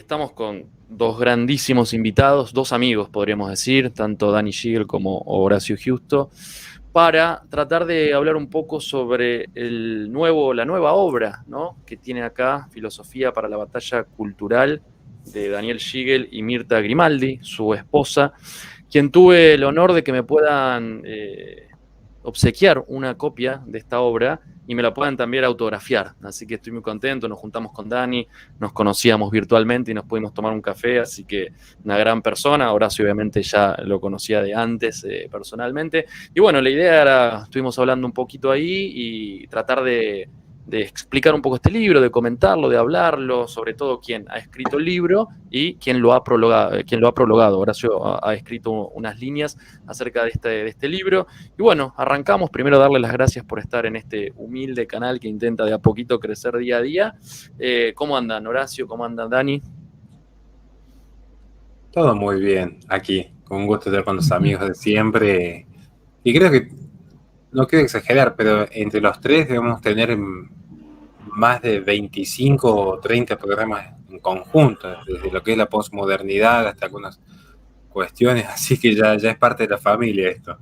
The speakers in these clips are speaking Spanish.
estamos con dos grandísimos invitados, dos amigos podríamos decir, tanto Dani Siegel como Horacio Giusto, para tratar de hablar un poco sobre la nueva obra, ¿no?, que tiene acá, Filosofía para la Batalla Cultural, de Daniel Siegel y Mirta Grimaldi, su esposa, quien tuve el honor de que me puedan obsequiar una copia de esta obra y me la puedan también autografiar. Así que estoy muy contento, nos juntamos con Dani, nos conocíamos virtualmente y nos pudimos tomar un café, así que una gran persona. Horacio obviamente ya lo conocía de antes personalmente. Y bueno, la idea era, estuvimos hablando un poquito ahí y tratar de explicar un poco este libro, de comentarlo, de hablarlo, sobre todo quién ha escrito el libro y quién lo ha prologado. Horacio ha escrito unas líneas acerca de este libro. Y bueno, arrancamos. Primero darle las gracias por estar en este humilde canal que intenta de a poquito crecer día a día. ¿Cómo andan, Horacio? ¿Cómo andan, Dani? Todo muy bien aquí, con un gusto estar con los amigos de siempre. Y creo que, no quiero exagerar, pero entre los tres debemos tener más de 25 o 30 programas en conjunto, desde lo que es la posmodernidad hasta algunas cuestiones, así que ya es parte de la familia esto.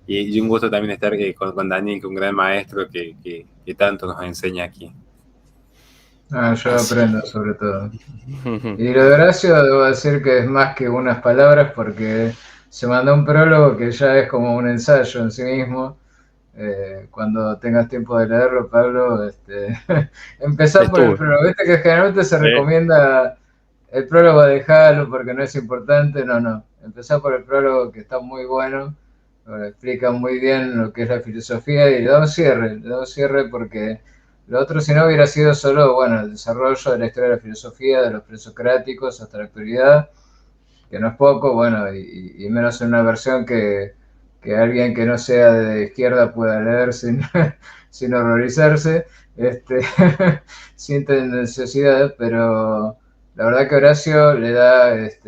Y un gusto también estar con Daniel, que es un gran maestro que tanto nos enseña aquí. Yo Así. aprendo sobre todo. Y lo de Horacio debo decir que es más que unas palabras porque se mandó un prólogo que ya es como un ensayo en sí mismo. Cuando tengas tiempo de leerlo, Pablo, empezá por el Estuve. prólogo. Viste que generalmente se ¿Eh? recomienda el prólogo, dejarlo porque no es importante. No, no. Empezá por el prólogo, que está muy bueno. Explica muy bien lo que es la filosofía y le da un cierre porque lo otro, si no, hubiera sido solo, bueno, el desarrollo de la historia de la filosofía, de los presocráticos hasta la actualidad, que no es poco, bueno, y menos en una versión que alguien que no sea de izquierda pueda leer sin, sin horrorizarse, este, sin necesidad, pero la verdad que Horacio le da ese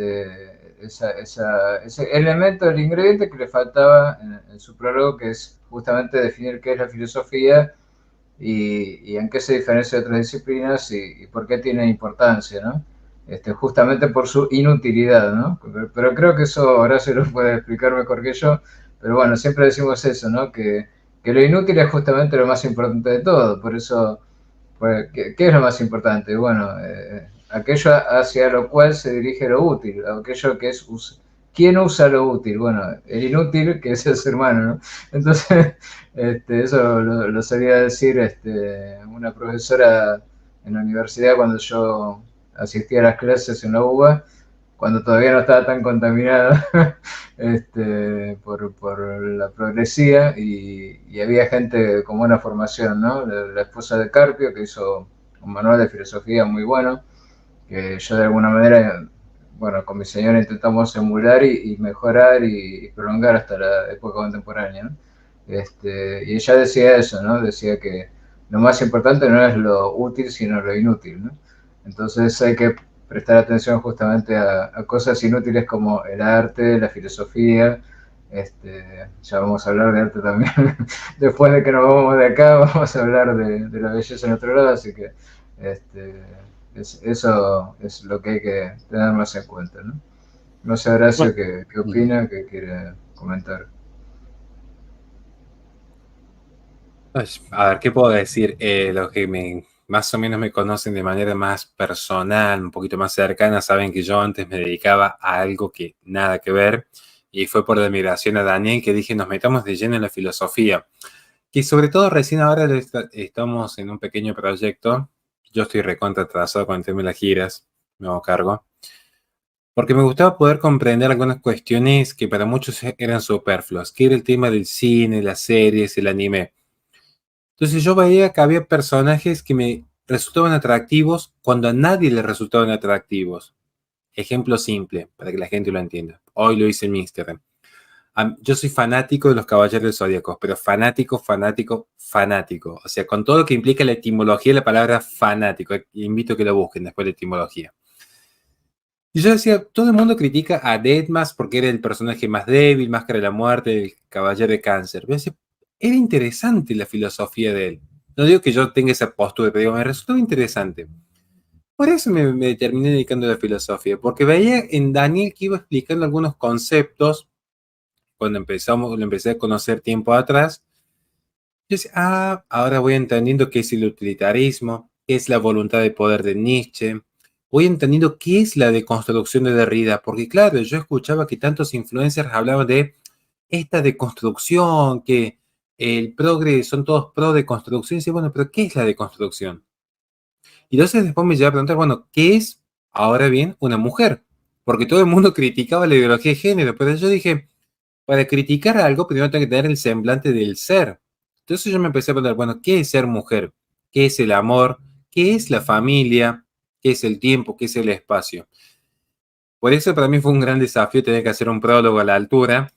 elemento, el ingrediente que le faltaba en su prólogo, que es justamente definir qué es la filosofía y en qué se diferencia de otras disciplinas y por qué tiene importancia, ¿no? Justamente por su inutilidad, ¿no? Pero creo que eso Horacio lo puede explicar mejor que yo, pero bueno, siempre decimos eso, ¿no? Que lo inútil es justamente lo más importante de todo, por eso, pues, ¿qué es lo más importante? Bueno, aquello hacia lo cual se dirige lo útil, aquello que es ¿quién usa lo útil? Bueno, el inútil, que es el ser humano, ¿no? Entonces, eso lo sabía decir una profesora en la universidad cuando yo asistía a las clases en la UBA, cuando todavía no estaba tan contaminada por la progresía y había gente con buena formación, ¿no? La esposa de Carpio, que hizo un manual de filosofía muy bueno, que yo de alguna manera, bueno, con mi señora intentamos emular y mejorar y prolongar hasta la época contemporánea, ¿no? Y ella decía eso, ¿no? Decía que lo más importante no es lo útil, sino lo inútil, ¿no? Entonces hay que prestar atención justamente a cosas inútiles como el arte, la filosofía. Ya vamos a hablar de arte también. Después de que nos vamos de acá, vamos a hablar de la belleza en otro lado, así que este, eso es lo que hay que tener más en cuenta, ¿no? No sé, Bueno, Horacio, qué opina, qué quiere comentar. Pues, a ver, ¿qué puedo decir? Los que más o menos me conocen de manera más personal, un poquito más cercana, saben que yo antes me dedicaba a algo que nada que ver, y fue por la admiración a Daniel que dije, nos metamos de lleno en la filosofía. Y sobre todo recién ahora estamos en un pequeño proyecto. Yo estoy recontra atrasado con el tema de las giras, me hago cargo, porque me gustaba poder comprender algunas cuestiones que para muchos eran superfluas, que era el tema del cine, las series, el anime. Entonces yo veía que había personajes que me resultaban atractivos cuando a nadie le resultaban atractivos. Ejemplo simple, para que la gente lo entienda. Hoy lo hice en mi Instagram. Yo soy fanático de los Caballeros del Zodíaco, pero fanático, fanático, fanático. O sea, con todo lo que implica la etimología de la palabra fanático. Invito a que lo busquen después de etimología. Y yo decía, todo el mundo critica a Deadmas porque era el personaje más débil, Máscara de la Muerte, el Caballero de Cáncer. Pero decía, era interesante la filosofía de él. No digo que yo tenga esa postura, pero digo, me resultaba interesante. Por eso me terminé dedicando a la filosofía, porque veía en Daniel que iba explicando algunos conceptos cuando lo empecé a conocer tiempo atrás. Yo decía, ahora voy entendiendo qué es el utilitarismo, qué es la voluntad de poder de Nietzsche, voy entendiendo qué es la deconstrucción de Derrida, porque claro, yo escuchaba que tantos influencers hablaban de esta deconstrucción, que el progre son todos pro deconstrucción, y decía, bueno, pero ¿qué es la deconstrucción? Y entonces después me lleva a preguntar, bueno, ¿qué es ahora bien una mujer? Porque todo el mundo criticaba la ideología de género, pero yo dije, para criticar algo, primero tengo que tener el semblante del ser. Entonces yo me empecé a preguntar, bueno, ¿qué es ser mujer? ¿Qué es el amor? ¿Qué es la familia? ¿Qué es el tiempo? ¿Qué es el espacio? Por eso para mí fue un gran desafío tener que hacer un prólogo a la altura.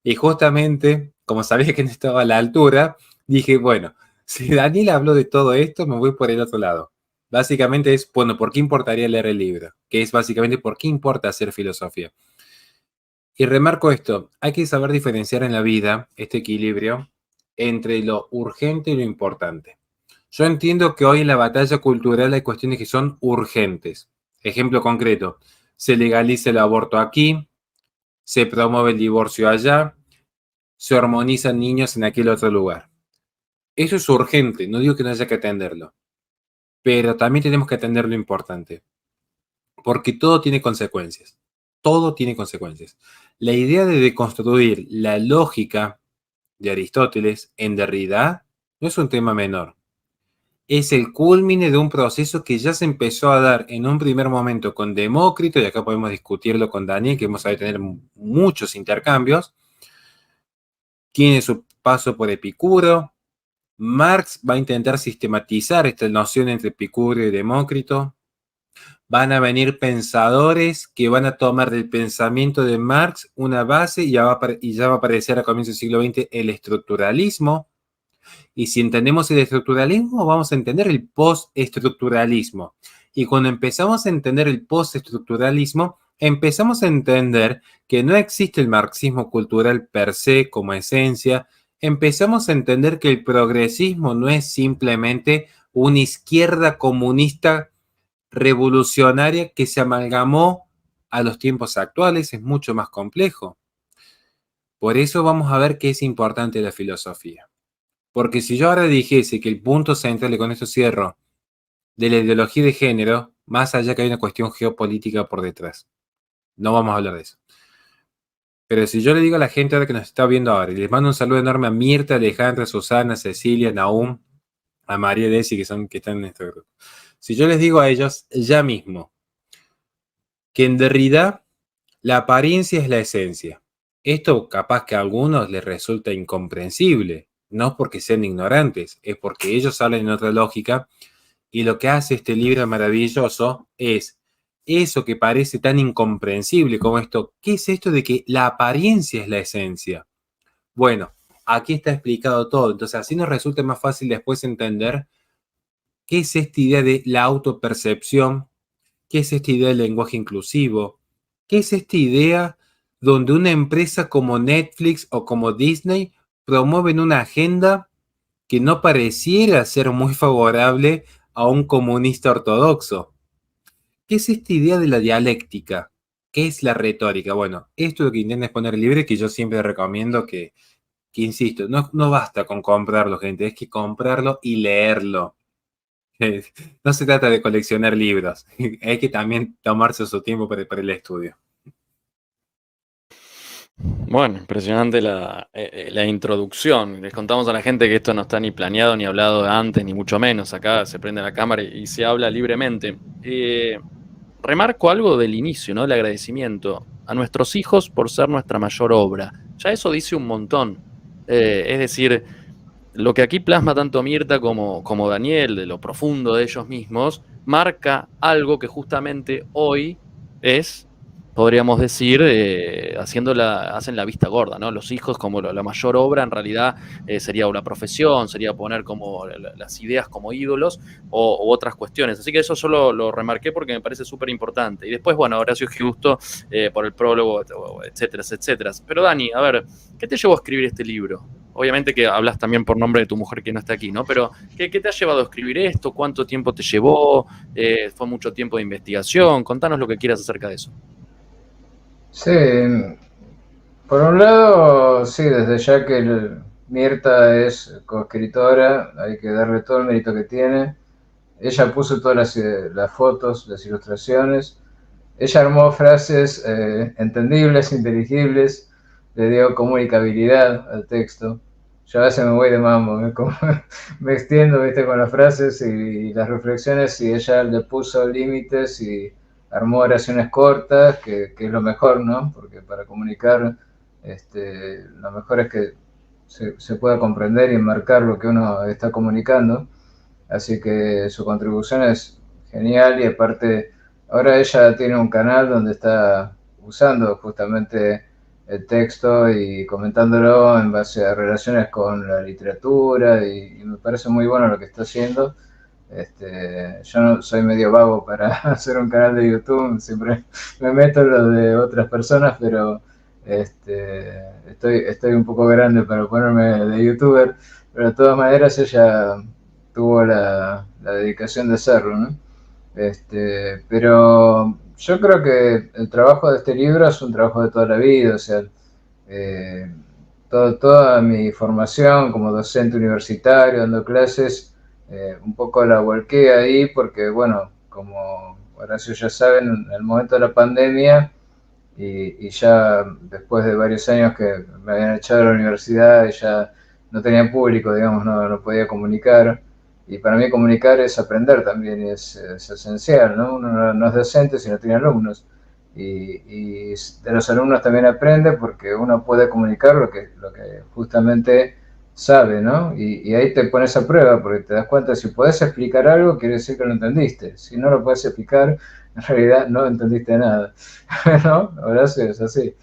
Y justamente, como sabía que no estaba a la altura, dije, bueno, si Daniel habló de todo esto, me voy por el otro lado. Básicamente es, bueno, ¿por qué importaría leer el libro? Que es básicamente, ¿por qué importa hacer filosofía? Y remarco esto, hay que saber diferenciar en la vida este equilibrio entre lo urgente y lo importante. Yo entiendo que hoy en la batalla cultural hay cuestiones que son urgentes. Ejemplo concreto, se legaliza el aborto aquí, se promueve el divorcio allá, se hormonizan niños en aquel otro lugar. Eso es urgente, no digo que no haya que atenderlo, pero también tenemos que atender lo importante, porque todo tiene consecuencias. Todo tiene consecuencias. La idea de deconstruir la lógica de Aristóteles en Derrida no es un tema menor. Es el culmine de un proceso que ya se empezó a dar en un primer momento con Demócrito, y acá podemos discutirlo con Daniel, que hemos sabido tener muchos intercambios. Tiene su paso por Epicuro. Marx va a intentar sistematizar esta noción entre Epicuro y Demócrito. Van a venir pensadores que van a tomar del pensamiento de Marx una base y ya va a aparecer a comienzos del siglo XX el estructuralismo. Y si entendemos el estructuralismo, vamos a entender el postestructuralismo. Y cuando empezamos a entender el postestructuralismo, empezamos a entender que no existe el marxismo cultural per se como esencia. Empezamos a entender que el progresismo no es simplemente una izquierda comunista revolucionaria que se amalgamó a los tiempos actuales, es mucho más complejo. Por eso vamos a ver qué es importante la filosofía. Porque si yo ahora dijese que el punto central, y con esto cierro, de la ideología de género, más allá que hay una cuestión geopolítica por detrás, no vamos a hablar de eso. Pero si yo le digo a la gente ahora que nos está viendo ahora, y les mando un saludo enorme a Mirta, Alejandra, Susana, Cecilia, Nahum, a María Desi, que están en este grupo. Si yo les digo a ellos ya mismo que en Derrida la apariencia es la esencia, esto capaz que a algunos les resulta incomprensible, no porque sean ignorantes, es porque ellos hablan en otra lógica, y lo que hace este libro maravilloso es eso que parece tan incomprensible como esto. ¿Qué es esto de que la apariencia es la esencia? Bueno, aquí está explicado todo, entonces así nos resulta más fácil después entender qué es esta idea de la autopercepción, qué es esta idea del lenguaje inclusivo, qué es esta idea donde una empresa como Netflix o como Disney promueven una agenda que no pareciera ser muy favorable a un comunista ortodoxo. ¿Qué es esta idea de la dialéctica? ¿Qué es la retórica? Bueno, esto es lo que intenta exponer Libre, que yo siempre recomiendo que insisto, no basta con comprarlo, gente, es que comprarlo y leerlo. No se trata de coleccionar libros, hay que también tomarse su tiempo para el estudio. Bueno, impresionante la introducción. Les contamos a la gente que esto no está ni planeado, ni hablado antes, ni mucho menos. Acá se prende la cámara y se habla libremente. Remarco algo del inicio, ¿no? El agradecimiento a nuestros hijos por ser nuestra mayor obra. Ya eso dice un montón. Es decir, lo que aquí plasma tanto Mirta como Daniel, de lo profundo de ellos mismos, marca algo que justamente hoy es, podríamos decir, hacen la vista gorda, ¿no? Los hijos como la mayor obra en realidad sería una profesión, sería poner como las ideas como ídolos u otras cuestiones. Así que eso solo lo remarqué porque me parece súper importante. Y después, bueno, Horacio Giusto por el prólogo, etcétera, etcétera. Pero Dani, a ver, ¿qué te llevó a escribir este libro? obviamente que hablas también por nombre de tu mujer que no está aquí, ¿no? Pero, ¿qué te ha llevado a escribir esto? ¿Cuánto tiempo te llevó? ¿Fue mucho tiempo de investigación? Contanos lo que quieras acerca de eso. Sí, por un lado, sí, desde ya que Mirta es coescritora, hay que darle todo el mérito que tiene. Ella puso todas las fotos, las ilustraciones. Ella armó frases entendibles, inteligibles, le dio comunicabilidad al texto. Yo a veces me voy de mambo, me extiendo, ¿viste? Con las frases y las reflexiones, y ella le puso límites y armó oraciones cortas, que es lo mejor, ¿no? Porque para comunicar, lo mejor es que se pueda comprender y enmarcar lo que uno está comunicando. Así que su contribución es genial, y aparte ahora ella tiene un canal donde está usando justamente el texto y comentándolo en base a relaciones con la literatura, y me parece muy bueno lo que está haciendo. Yo no soy medio vago para hacer un canal de YouTube, siempre me meto en lo de otras personas, pero estoy un poco grande para ponerme de youtuber, pero de todas maneras ella tuvo la dedicación de hacerlo, ¿no? Pero yo creo que el trabajo de este libro es un trabajo de toda la vida, o sea, eh, toda mi formación como docente universitario, dando clases, un poco la volqué ahí porque, bueno, como Horacio ya saben, en el momento de la pandemia y ya después de varios años que me habían echado de la universidad y ya no tenía público, digamos, no podía comunicar. Y para mí comunicar es aprender también, y es esencial, ¿no? Uno no es docente si no tiene alumnos. Y de los alumnos también aprende porque uno puede comunicar lo que justamente sabe, ¿no? Y ahí te pones a prueba porque te das cuenta, si puedes explicar algo, quiere decir que lo entendiste. Si no lo puedes explicar, en realidad no entendiste nada. ¿No? Horacio es así.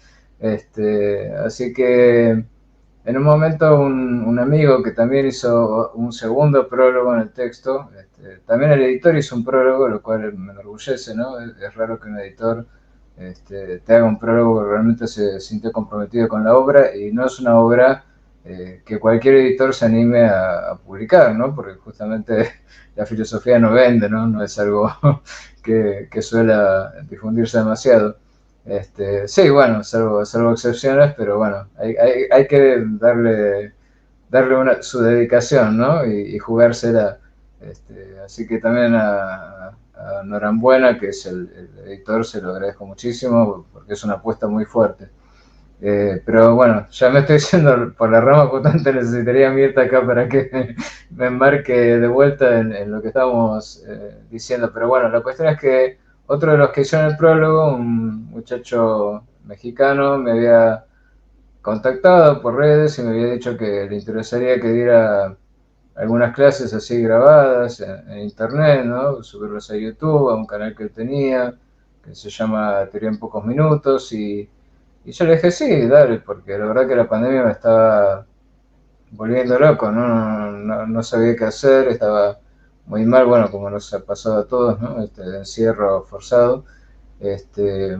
Así que en un momento un amigo que también hizo un segundo prólogo en el texto, también el editor hizo un prólogo, lo cual me enorgullece, ¿no? Es raro que un editor te haga un prólogo que realmente se siente comprometido con la obra, y no es una obra que cualquier editor se anime a publicar, ¿no? Porque justamente la filosofía no vende, ¿no? No es algo que suele difundirse demasiado. Sí, bueno, salvo excepciones, pero bueno, hay que darle su dedicación, ¿no? Y jugársela. Así que también a Norambuena, que es el editor, se lo agradezco muchísimo porque es una apuesta muy fuerte. Pero bueno, ya me estoy yendo por la rama, justamente necesitaría a Mirta acá para que me embarque de vuelta en lo que estábamos diciendo. Pero bueno, la cuestión es que otro de los que hicieron el prólogo, un muchacho mexicano, me había contactado por redes y me había dicho que le interesaría que diera algunas clases así grabadas en internet, ¿no? Subirlas a YouTube, a un canal que él tenía, que se llama Teoría en Pocos Minutos, y yo le dije, sí, dale, porque la verdad que la pandemia me estaba volviendo loco, no sabía qué hacer, estaba muy mal, bueno, como nos ha pasado a todos, ¿no? Este encierro forzado. Este,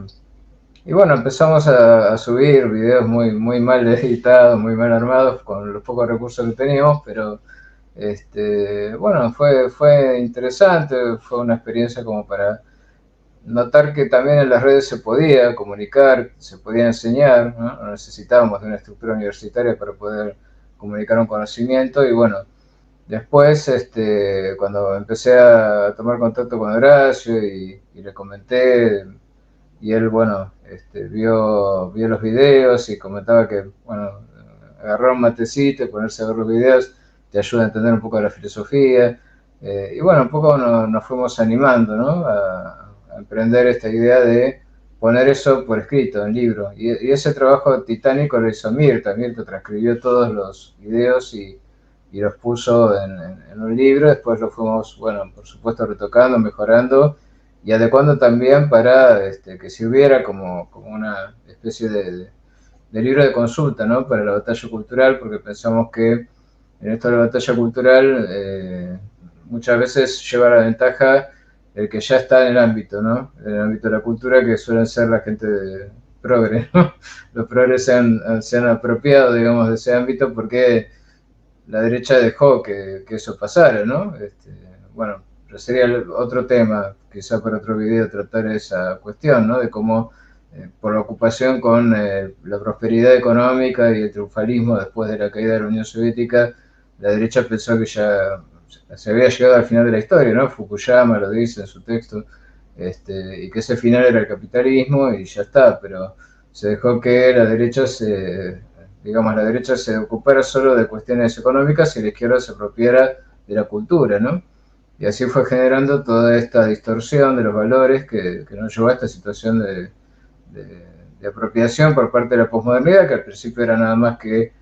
y bueno, empezamos a subir videos muy mal editados, muy mal armados, con los pocos recursos que teníamos, pero bueno, fue interesante, fue una experiencia como para notar que también en las redes se podía comunicar, se podía enseñar, ¿no? No necesitábamos de una estructura universitaria para poder comunicar un conocimiento. Y bueno, después, cuando empecé a tomar contacto con Horacio y le comenté, y él, bueno, vio los videos y comentaba que, bueno, agarrar un matecito y ponerse a ver los videos te ayuda a entender un poco de la filosofía. Y bueno, un poco nos fuimos animando, ¿no? A emprender esta idea de poner eso por escrito, en libro. Y ese trabajo titánico lo hizo Mirta. Mirta transcribió todos los videos y los puso en un libro. Después lo fuimos, bueno, por supuesto, retocando, mejorando y adecuando también para que si hubiera como una especie de libro de consulta, ¿no? Para la batalla cultural, porque pensamos que en esto de la batalla cultural muchas veces lleva la ventaja el que ya está en el ámbito, ¿no? En el ámbito de la cultura, que suelen ser la gente progres, ¿no? Los progres se han apropiado, digamos, de ese ámbito porque la derecha dejó que eso pasara, ¿no? Bueno, pero sería otro tema, quizá para otro video, tratar esa cuestión, ¿no? De cómo, por la ocupación con la prosperidad económica y el triunfalismo después de la caída de la Unión Soviética, la derecha pensó que ya se había llegado al final de la historia, ¿no? Fukuyama lo dice en su texto, y que ese final era el capitalismo y ya está, pero se dejó que la derecha digamos, la derecha se ocupara solo de cuestiones económicas y la izquierda se apropiara de la cultura, ¿no? Y así fue generando toda esta distorsión de los valores que nos llevó a esta situación de apropiación por parte de la posmodernidad, que al principio era nada más que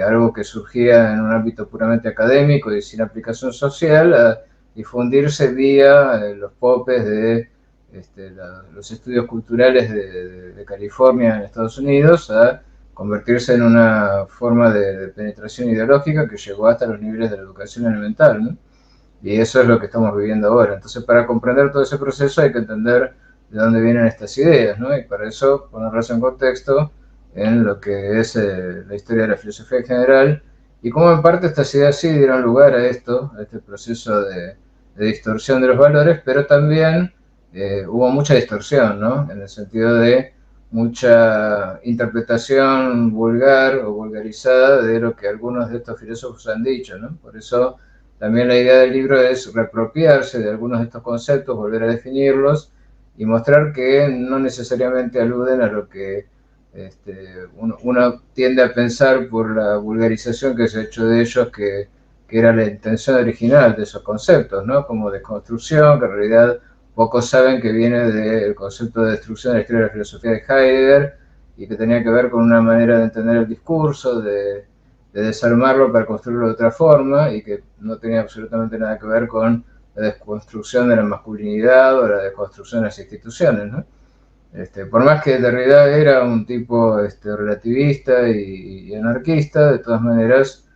algo que surgía en un ámbito puramente académico y sin aplicación social, a difundirse vía los popes de los estudios culturales de California en Estados Unidos, a convertirse en una forma de penetración ideológica que llegó hasta los niveles de la educación elemental, ¿no? Y eso es lo que estamos viviendo ahora. Entonces, para comprender todo ese proceso hay que entender de dónde vienen estas ideas, ¿no? Y para eso ponerlas en contexto en lo que es la historia de la filosofía en general y cómo en parte estas ideas sí dieron lugar a esto, a este proceso de distorsión de los valores, pero también hubo mucha distorsión, ¿no? En el sentido de mucha interpretación vulgar o vulgarizada de lo que algunos de estos filósofos han dicho, ¿no? Por eso también la idea del libro es reapropiarse de algunos de estos conceptos, volver a definirlos y mostrar que no necesariamente aluden a lo que uno tiende a pensar por la vulgarización que se ha hecho de ellos, que era la intención original de esos conceptos, ¿no? Como desconstrucción, que en realidad pocos saben que viene del concepto de destrucción de la historia de la filosofía de Heidegger y que tenía que ver con una manera de entender el discurso, de desarmarlo para construirlo de otra forma y que no tenía absolutamente nada que ver con la desconstrucción de la masculinidad o la desconstrucción de las instituciones, ¿no? Por más que Derrida era un tipo relativista y anarquista, de todas maneras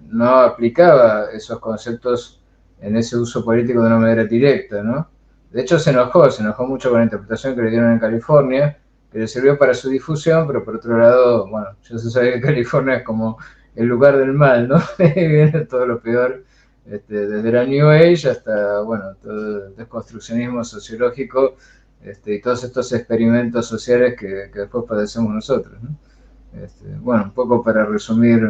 no aplicaba esos conceptos en ese uso político de una manera directa, ¿no? De hecho se enojó mucho con la interpretación que le dieron en California, que le sirvió para su difusión, pero por otro lado, bueno, ya se sabe que California es como el lugar del mal, ¿no? Viene todo lo peor, desde la New Age hasta, bueno, todo el desconstruccionismo sociológico, y todos estos experimentos sociales que después padecemos nosotros, ¿no? Bueno, un poco para resumir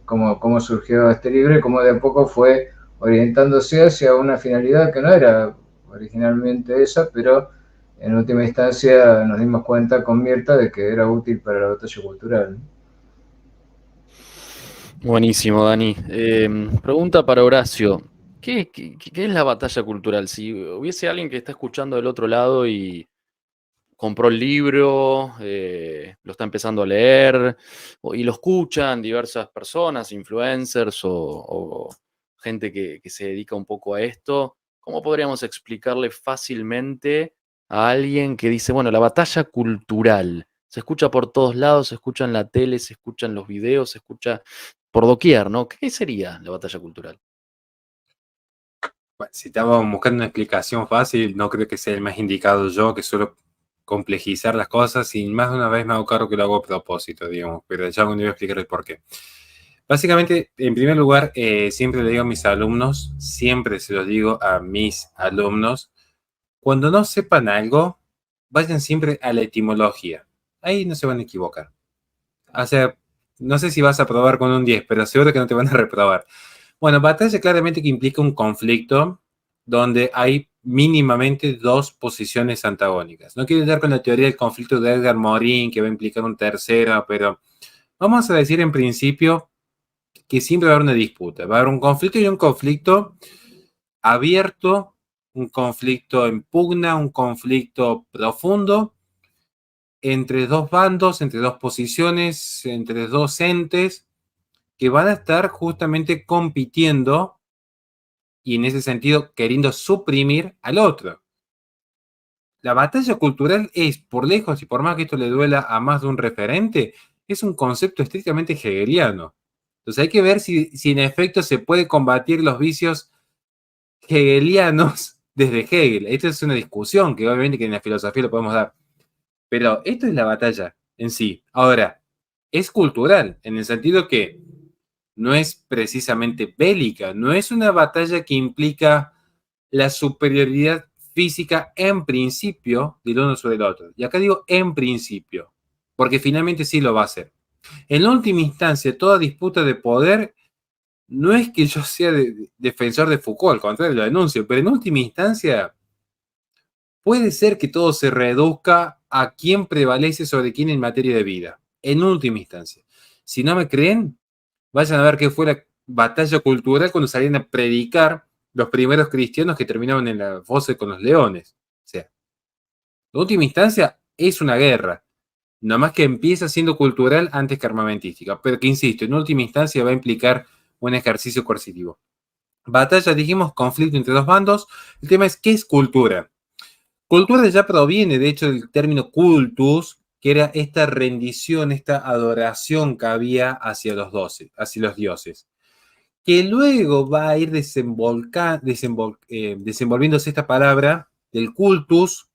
cómo surgió este libro y cómo de a poco fue orientándose hacia una finalidad que no era originalmente esa, pero en última instancia nos dimos cuenta con Mirta de que era útil para la batalla cultural, ¿no? Buenísimo, Dani. Pregunta para Horacio. ¿Qué es la batalla cultural? Si hubiese alguien que está escuchando del otro lado y compró el libro, lo está empezando a leer, y lo escuchan diversas personas, influencers o gente que se dedica un poco a esto, ¿cómo podríamos explicarle fácilmente a alguien que dice, bueno, la batalla cultural se escucha por todos lados, se escucha en la tele, se escucha en los videos, se escucha por doquier, ¿no? ¿Qué sería la batalla cultural? Bueno, si estamos buscando una explicación fácil, no creo que sea el más indicado yo, que suelo complejizar las cosas y más de una vez me hago cargo que lo hago a propósito, digamos, pero ya algún día voy a explicar el por qué. Básicamente, en primer lugar, siempre le digo a mis alumnos, siempre se los digo a mis alumnos, cuando no sepan algo, vayan siempre a la etimología. Ahí no se van a equivocar. O sea, no sé si vas a probar con un 10, pero seguro que no te van a reprobar. Bueno, batalla claramente que implica un conflicto donde hay mínimamente dos posiciones antagónicas. No quiero dar con la teoría del conflicto de Edgar Morin, que va a implicar un tercero, pero vamos a decir en principio que siempre va a haber una disputa. Va a haber un conflicto y un conflicto abierto, un conflicto en pugna, un conflicto profundo entre dos bandos, entre dos posiciones, entre dos entes que van a estar justamente compitiendo y en ese sentido queriendo suprimir al otro. La batalla cultural es, por lejos y por más que esto le duela a más de un referente, es un concepto estrictamente hegeliano. Entonces hay que ver si en efecto se puede combatir los vicios hegelianos desde Hegel. Esta es una discusión que obviamente que en la filosofía lo podemos dar. Pero esto es la batalla en sí. Ahora, es cultural, en el sentido que no es precisamente bélica, no es una batalla que implica la superioridad física en principio del uno sobre el otro. Y acá digo en principio, porque finalmente sí lo va a hacer. En última instancia, toda disputa de poder, no es que yo sea defensor de Foucault, al contrario, lo denuncio, pero en última instancia puede ser que todo se reduzca a quién prevalece sobre quién en materia de vida, en última instancia. Si no me creen, vayan a ver qué fue la batalla cultural cuando salían a predicar los primeros cristianos que terminaban en la fosa con los leones. O sea, en última instancia es una guerra, nomás que empieza siendo cultural antes que armamentística, pero que insisto, en última instancia va a implicar un ejercicio coercitivo. Batalla, dijimos, conflicto entre dos bandos. El tema es, ¿qué es cultura? Cultura ya proviene, de hecho, del término cultus, que era esta rendición, esta adoración que había hacia los dioses, que luego va a ir desenvolviéndose esta palabra del cultus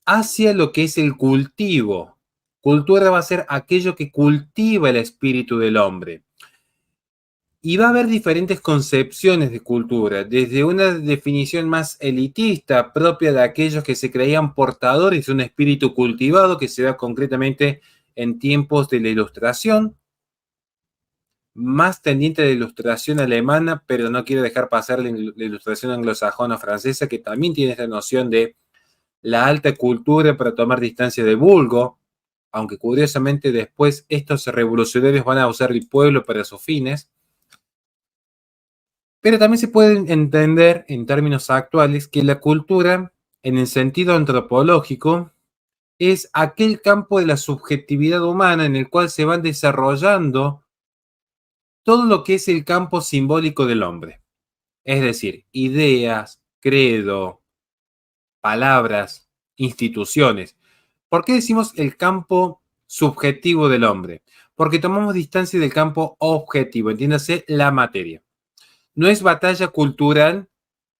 hacia lo que es el cultivo. Cultura va a ser aquello que cultiva el espíritu del hombre. Y va a haber diferentes concepciones de cultura, desde una definición más elitista, propia de aquellos que se creían portadores de un espíritu cultivado, que se da concretamente en tiempos de la Ilustración, más tendiente a la Ilustración alemana, pero no quiero dejar pasar la Ilustración anglosajona francesa, que también tiene esta noción de la alta cultura para tomar distancia del vulgo, aunque curiosamente después estos revolucionarios van a usar el pueblo para sus fines. Pero también se puede entender en términos actuales que la cultura, en el sentido antropológico, es aquel campo de la subjetividad humana en el cual se van desarrollando todo lo que es el campo simbólico del hombre. Es decir, ideas, credo, palabras, instituciones. ¿Por qué decimos el campo subjetivo del hombre? Porque tomamos distancia del campo objetivo, entiéndase la materia. No es batalla cultural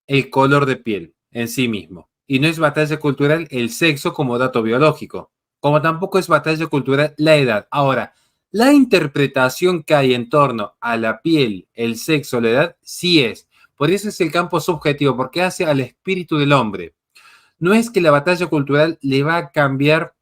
el color de piel en sí mismo. Y no es batalla cultural el sexo como dato biológico. Como tampoco es batalla cultural la edad. Ahora, la interpretación que hay en torno a la piel, el sexo, la edad, sí es. Por eso es el campo subjetivo, porque hace al espíritu del hombre. No es que la batalla cultural le va a cambiar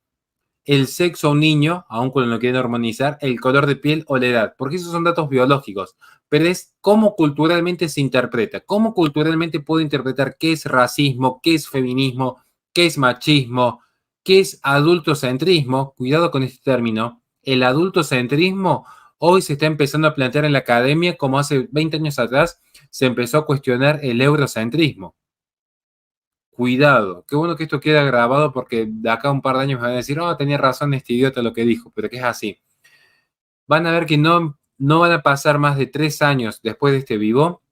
el sexo a un niño, aun cuando lo quieren hormonizar, el color de piel o la edad, porque esos son datos biológicos, pero es cómo culturalmente se interpreta, cómo culturalmente puedo interpretar qué es racismo, qué es feminismo, qué es machismo, qué es adultocentrismo. Cuidado con este término. El adultocentrismo hoy se está empezando a plantear en la academia como hace 20 años atrás se empezó a cuestionar el eurocentrismo. Cuidado, qué bueno que esto queda grabado porque de acá a un par de años me van a decir, oh, tenía razón este idiota lo que dijo, pero que es así. Van a ver que no van a pasar más de 3 años después de este vivo,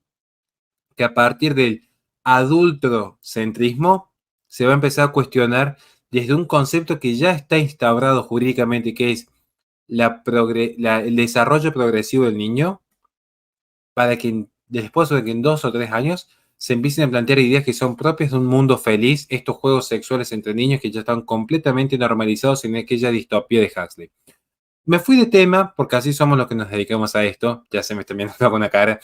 que a partir del adultocentrismo se va a empezar a cuestionar desde un concepto que ya está instaurado jurídicamente, que es el desarrollo progresivo del niño, para que después de que en 2 o 3 años se empiecen a plantear ideas que son propias de un mundo feliz, estos juegos sexuales entre niños que ya están completamente normalizados en aquella distopía de Huxley. Me fui de tema, porque así somos los que nos dedicamos a esto, ya se me está viendo con una cara.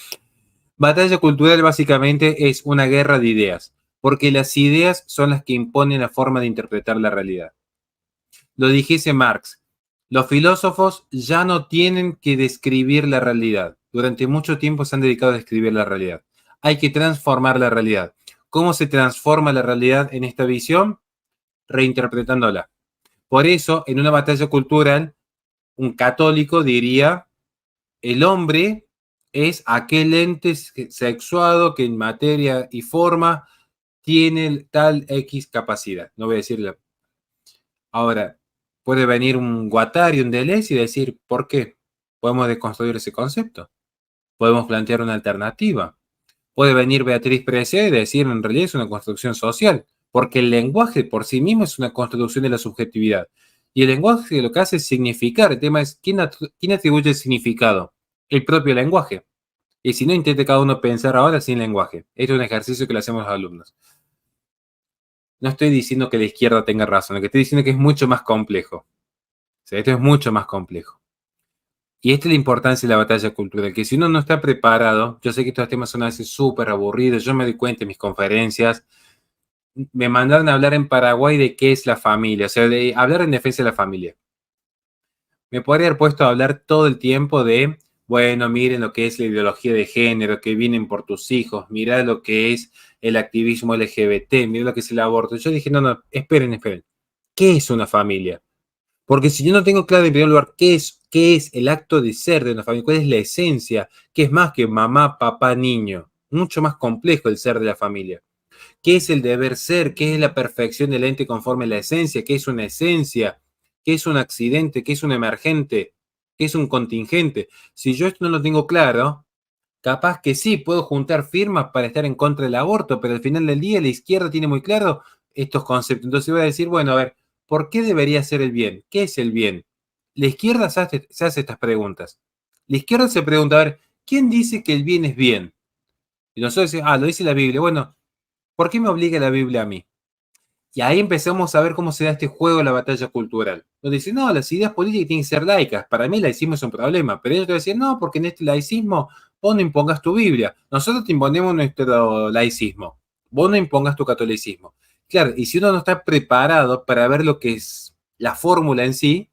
Batalla cultural básicamente es una guerra de ideas, porque las ideas son las que imponen la forma de interpretar la realidad. Lo dijese Marx, los filósofos ya no tienen que describir la realidad. Durante mucho tiempo se han dedicado a describir la realidad. Hay que transformar la realidad. ¿Cómo se transforma la realidad en esta visión? Reinterpretándola. Por eso, en una batalla cultural, un católico diría, el hombre es aquel ente sexuado que en materia y forma tiene tal X capacidad. No voy a decirle. Ahora, puede venir un Guattari, un Deleuze y decir, ¿por qué? Podemos deconstruir ese concepto. Podemos plantear una alternativa. Puede venir Beatriz Preciado y decir, en realidad es una construcción social, porque el lenguaje por sí mismo es una construcción de la subjetividad. Y el lenguaje lo que hace es significar. El tema es, ¿quién atribuye el significado? El propio lenguaje. Y si no, intente cada uno pensar ahora sin lenguaje. Este es un ejercicio que le hacemos a los alumnos. No estoy diciendo que la izquierda tenga razón, lo que estoy diciendo es que es mucho más complejo. O sea, esto es mucho más complejo. Y esta es la importancia de la batalla cultural, que si uno no está preparado, yo sé que estos temas son a veces súper aburridos, yo me doy cuenta en mis conferencias, me mandaron a hablar en Paraguay de qué es la familia, o sea, de hablar en defensa de la familia. Me podría haber puesto a hablar todo el tiempo de, bueno, miren lo que es la ideología de género, que vienen por tus hijos, mirá lo que es el activismo LGBT, mirá lo que es el aborto. Yo dije, no, no, esperen. ¿Qué es una familia? Porque si yo no tengo claro en primer lugar qué es el acto de ser de una familia, cuál es la esencia, qué es más que mamá, papá, niño, mucho más complejo el ser de la familia. ¿Qué es el deber ser? ¿Qué es la perfección del ente conforme a la esencia? ¿Qué es una esencia? ¿Qué es un accidente? ¿Qué es un emergente? ¿Qué es un contingente? Si yo esto no lo tengo claro, capaz que sí, puedo juntar firmas para estar en contra del aborto, pero al final del día la izquierda tiene muy claro estos conceptos. Entonces voy a decir, bueno, a ver, ¿por qué debería ser el bien? ¿Qué es el bien? La izquierda se hace estas preguntas. La izquierda se pregunta, a ver, ¿quién dice que el bien es bien? Y nosotros decimos, lo dice la Biblia. Bueno, ¿por qué me obliga la Biblia a mí? Y ahí empezamos a ver cómo se da este juego de la batalla cultural. Nos dicen, no, las ideas políticas tienen que ser laicas. Para mí el laicismo es un problema. Pero ellos te decían, no, porque en este laicismo vos no impongas tu Biblia. Nosotros te imponemos nuestro laicismo. Vos no impongas tu catolicismo. Claro, y si uno no está preparado para ver lo que es la fórmula en sí,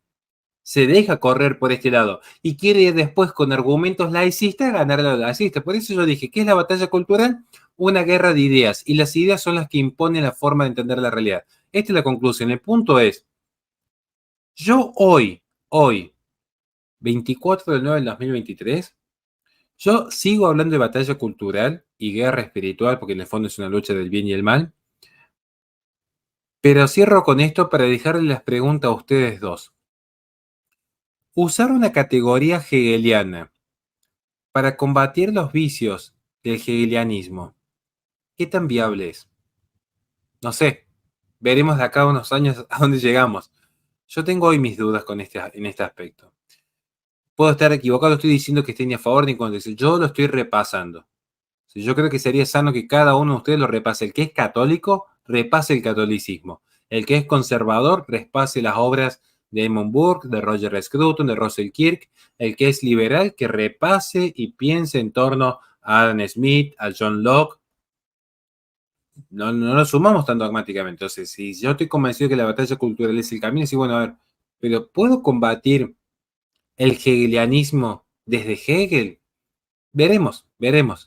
se deja correr por este lado y quiere después con argumentos laicistas ganar a los laicistas. Por eso yo dije, ¿qué es la batalla cultural? Una guerra de ideas, y las ideas son las que imponen la forma de entender la realidad. Esta es la conclusión. El punto es, yo hoy, 24 de 9 del 2023, yo sigo hablando de batalla cultural y guerra espiritual, porque en el fondo es una lucha del bien y el mal, pero cierro con esto para dejarle las preguntas a ustedes dos. Usar una categoría hegeliana para combatir los vicios del hegelianismo, ¿qué tan viable es? No sé, veremos de acá a unos años a dónde llegamos. Yo tengo hoy mis dudas en este aspecto. Puedo estar equivocado, estoy diciendo que esté ni a favor ni en contra. Yo lo estoy repasando. Yo creo que sería sano que cada uno de ustedes lo repase. El que es católico, repase el catolicismo. El que es conservador, repase las obras de Edmund Burke, de Roger Scruton, de Russell Kirk. El que es liberal, que repase y piense en torno a Adam Smith, a John Locke. No lo sumamos tan dogmáticamente. Entonces, si yo estoy convencido que la batalla cultural es el camino, sí, bueno, a ver, pero ¿puedo combatir el hegelianismo desde Hegel? Veremos.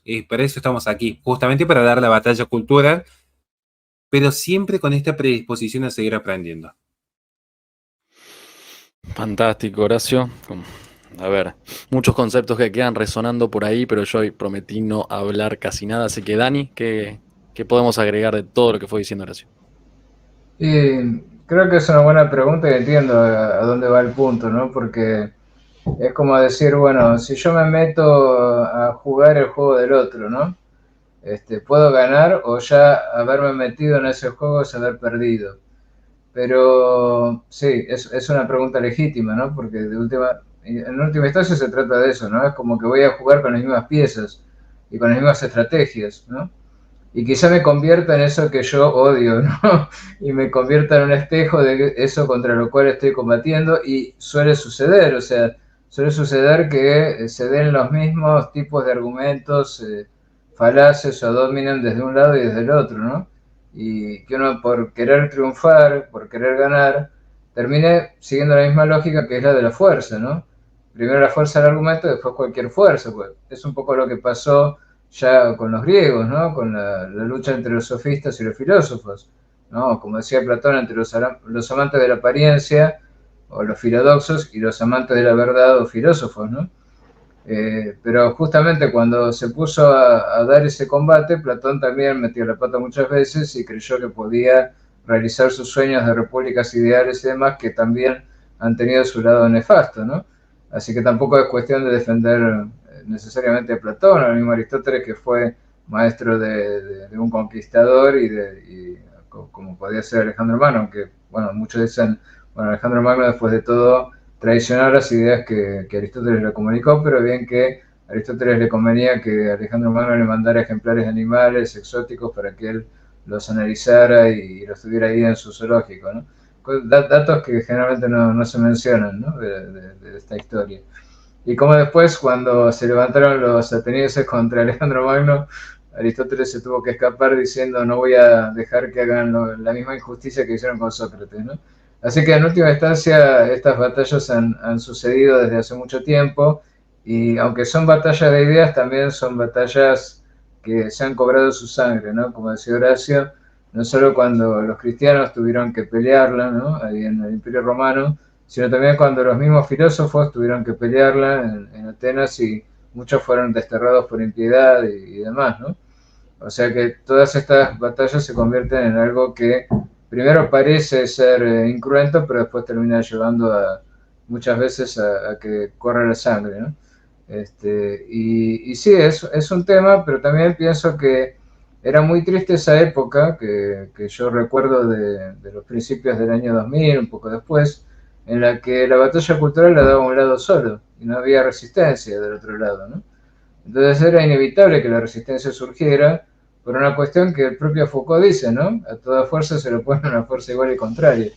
Y por eso estamos aquí, justamente para dar la batalla cultural, pero siempre con esta predisposición a seguir aprendiendo. Fantástico, Horacio. A ver, muchos conceptos que quedan resonando por ahí, pero yo hoy prometí no hablar casi nada. Así que, Dani, ¿qué podemos agregar de todo lo que fue diciendo Horacio? Y creo que es una buena pregunta y entiendo a dónde va el punto, ¿no? Porque es como decir, bueno, si yo me meto a jugar el juego del otro, ¿no? Puedo ganar o ya haberme metido en ese juego es haber perdido. Pero sí, es una pregunta legítima, ¿no? Porque en última instancia se trata de eso, ¿no? Es como que voy a jugar con las mismas piezas y con las mismas estrategias, ¿no? Y quizá me convierta en eso que yo odio, ¿no? Y me convierta en un espejo de eso contra lo cual estoy combatiendo y suele suceder, o sea, suele suceder que se den los mismos tipos de argumentos falaces o dominan desde un lado y desde el otro, ¿no? Y que uno por querer triunfar, por querer ganar, termine siguiendo la misma lógica que es la de la fuerza, ¿no? Primero la fuerza del argumento, después cualquier fuerza, pues. Es un poco lo que pasó ya con los griegos, ¿no? Con la lucha entre los sofistas y los filósofos, ¿no? Como decía Platón, entre los amantes de la apariencia o los filodoxos y los amantes de la verdad o filósofos, ¿no? Pero justamente cuando se puso a dar ese combate, Platón también metió la pata muchas veces y creyó que podía realizar sus sueños de repúblicas ideales y demás que también han tenido su lado nefasto, ¿no? Así que tampoco es cuestión de defender necesariamente a Platón, al mismo Aristóteles que fue maestro de un conquistador como podía ser Alejandro Magno, aunque bueno, muchos dicen, bueno, Alejandro Magno después de todo traicionar las ideas que Aristóteles le comunicó, pero bien que a Aristóteles le convenía que Alejandro Magno le mandara ejemplares de animales exóticos para que él los analizara y los tuviera ahí en su zoológico, ¿no? Datos que generalmente no se mencionan, ¿no? De esta historia. Y como después, cuando se levantaron los atenienses contra Alejandro Magno, Aristóteles se tuvo que escapar diciendo no voy a dejar que hagan la misma injusticia que hicieron con Sócrates, ¿no? Así que en última instancia estas batallas han sucedido desde hace mucho tiempo y aunque son batallas de ideas, también son batallas que se han cobrado su sangre, ¿no? Como decía Horacio, no solo cuando los cristianos tuvieron que pelearla, ¿no? Ahí en el Imperio Romano, sino también cuando los mismos filósofos tuvieron que pelearla en Atenas y muchos fueron desterrados por impiedad y demás, ¿no? O sea que todas estas batallas se convierten en algo que primero parece ser incruento, pero después termina llevando muchas veces a que corra la sangre, ¿no? Y sí, es un tema, pero también pienso que era muy triste esa época que yo recuerdo de los principios del año 2000, un poco después, en la que la batalla cultural la daba a un lado solo y no había resistencia del otro lado, ¿no? Entonces era inevitable que la resistencia surgiera por una cuestión que el propio Foucault dice, ¿no? A toda fuerza se le opone una fuerza igual y contraria.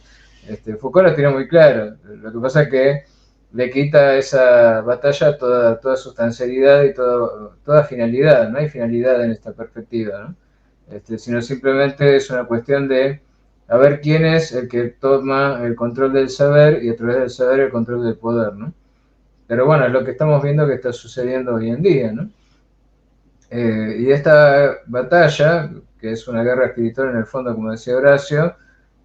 Foucault la tiene muy clara. Lo que pasa es que le quita a esa batalla toda sustancialidad y toda finalidad. No hay finalidad en esta perspectiva, ¿no? Sino simplemente es una cuestión de a ver quién es el que toma el control del saber y a través del saber el control del poder, ¿no? Pero bueno, es lo que estamos viendo que está sucediendo hoy en día, ¿no? Y esta batalla, que es una guerra espiritual en el fondo, como decía Horacio,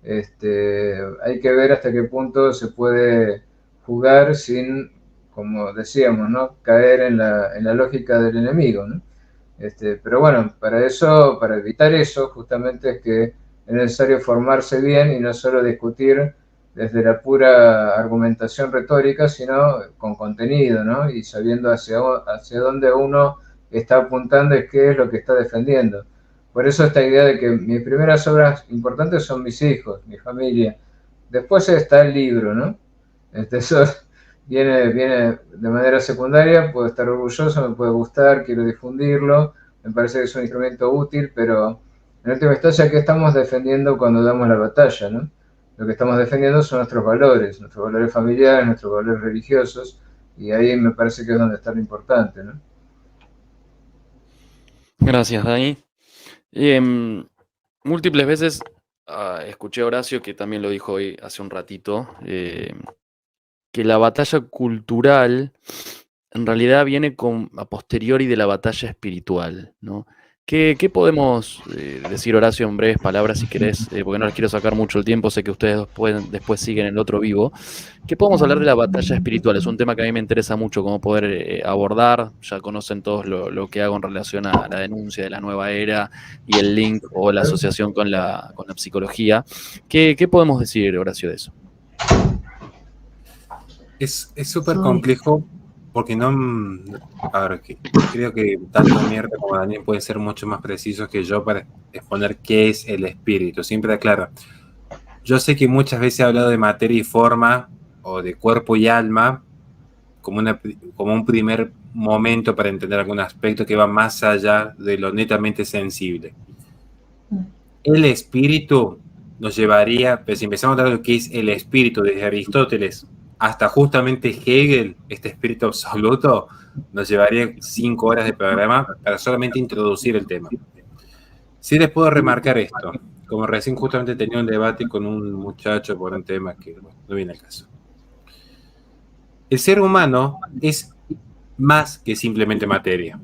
hay que ver hasta qué punto se puede jugar sin, como decíamos, ¿no? Caer en la lógica del enemigo, ¿no? Pero bueno, para eso, para evitar eso, justamente es que es necesario formarse bien y no solo discutir desde la pura argumentación retórica, sino con contenido, ¿no? Y sabiendo hacia dónde uno está apuntando y qué es lo que está defendiendo. Por eso esta idea de que mis primeras obras importantes son mis hijos, mi familia. Después está el libro, ¿no? Eso viene de manera secundaria, puedo estar orgulloso, me puede gustar, quiero difundirlo, me parece que es un instrumento útil, pero en última instancia, ¿qué estamos defendiendo cuando damos la batalla, ¿no? Lo que estamos defendiendo son nuestros valores familiares, nuestros valores religiosos, y ahí me parece que es donde está lo importante, ¿no? Gracias, Dani. Em, Múltiples veces escuché a Horacio, que también lo dijo hoy hace un ratito, que la batalla cultural en realidad viene a posteriori de la batalla espiritual, ¿no? ¿Qué podemos decir, Horacio, en breves palabras, si querés? Porque no les quiero sacar mucho el tiempo, sé que ustedes después siguen el otro vivo. ¿Qué podemos hablar de la batalla espiritual? Es un tema que a mí me interesa mucho cómo poder abordar. Ya conocen todos lo que hago en relación a la denuncia de la nueva era y el link o la asociación con la psicología. ¿Qué podemos decir, Horacio, de eso? Es súper complejo porque no... A ver, creo que tanto Mierda como Daniel pueden ser mucho más precisos que yo para exponer qué es el espíritu. Siempre aclaro. Yo sé que muchas veces he hablado de materia y forma o de cuerpo y alma como un primer momento para entender algún aspecto que va más allá de lo netamente sensible. El espíritu nos llevaría, pues si empezamos a hablar de lo que es el espíritu desde Aristóteles hasta justamente Hegel, este espíritu absoluto, nos llevaría 5 horas de programa para solamente introducir el tema. Sí les puedo remarcar esto, como recién justamente tenía un debate con un muchacho por un tema que bueno, no viene al caso. El ser humano es más que simplemente materia.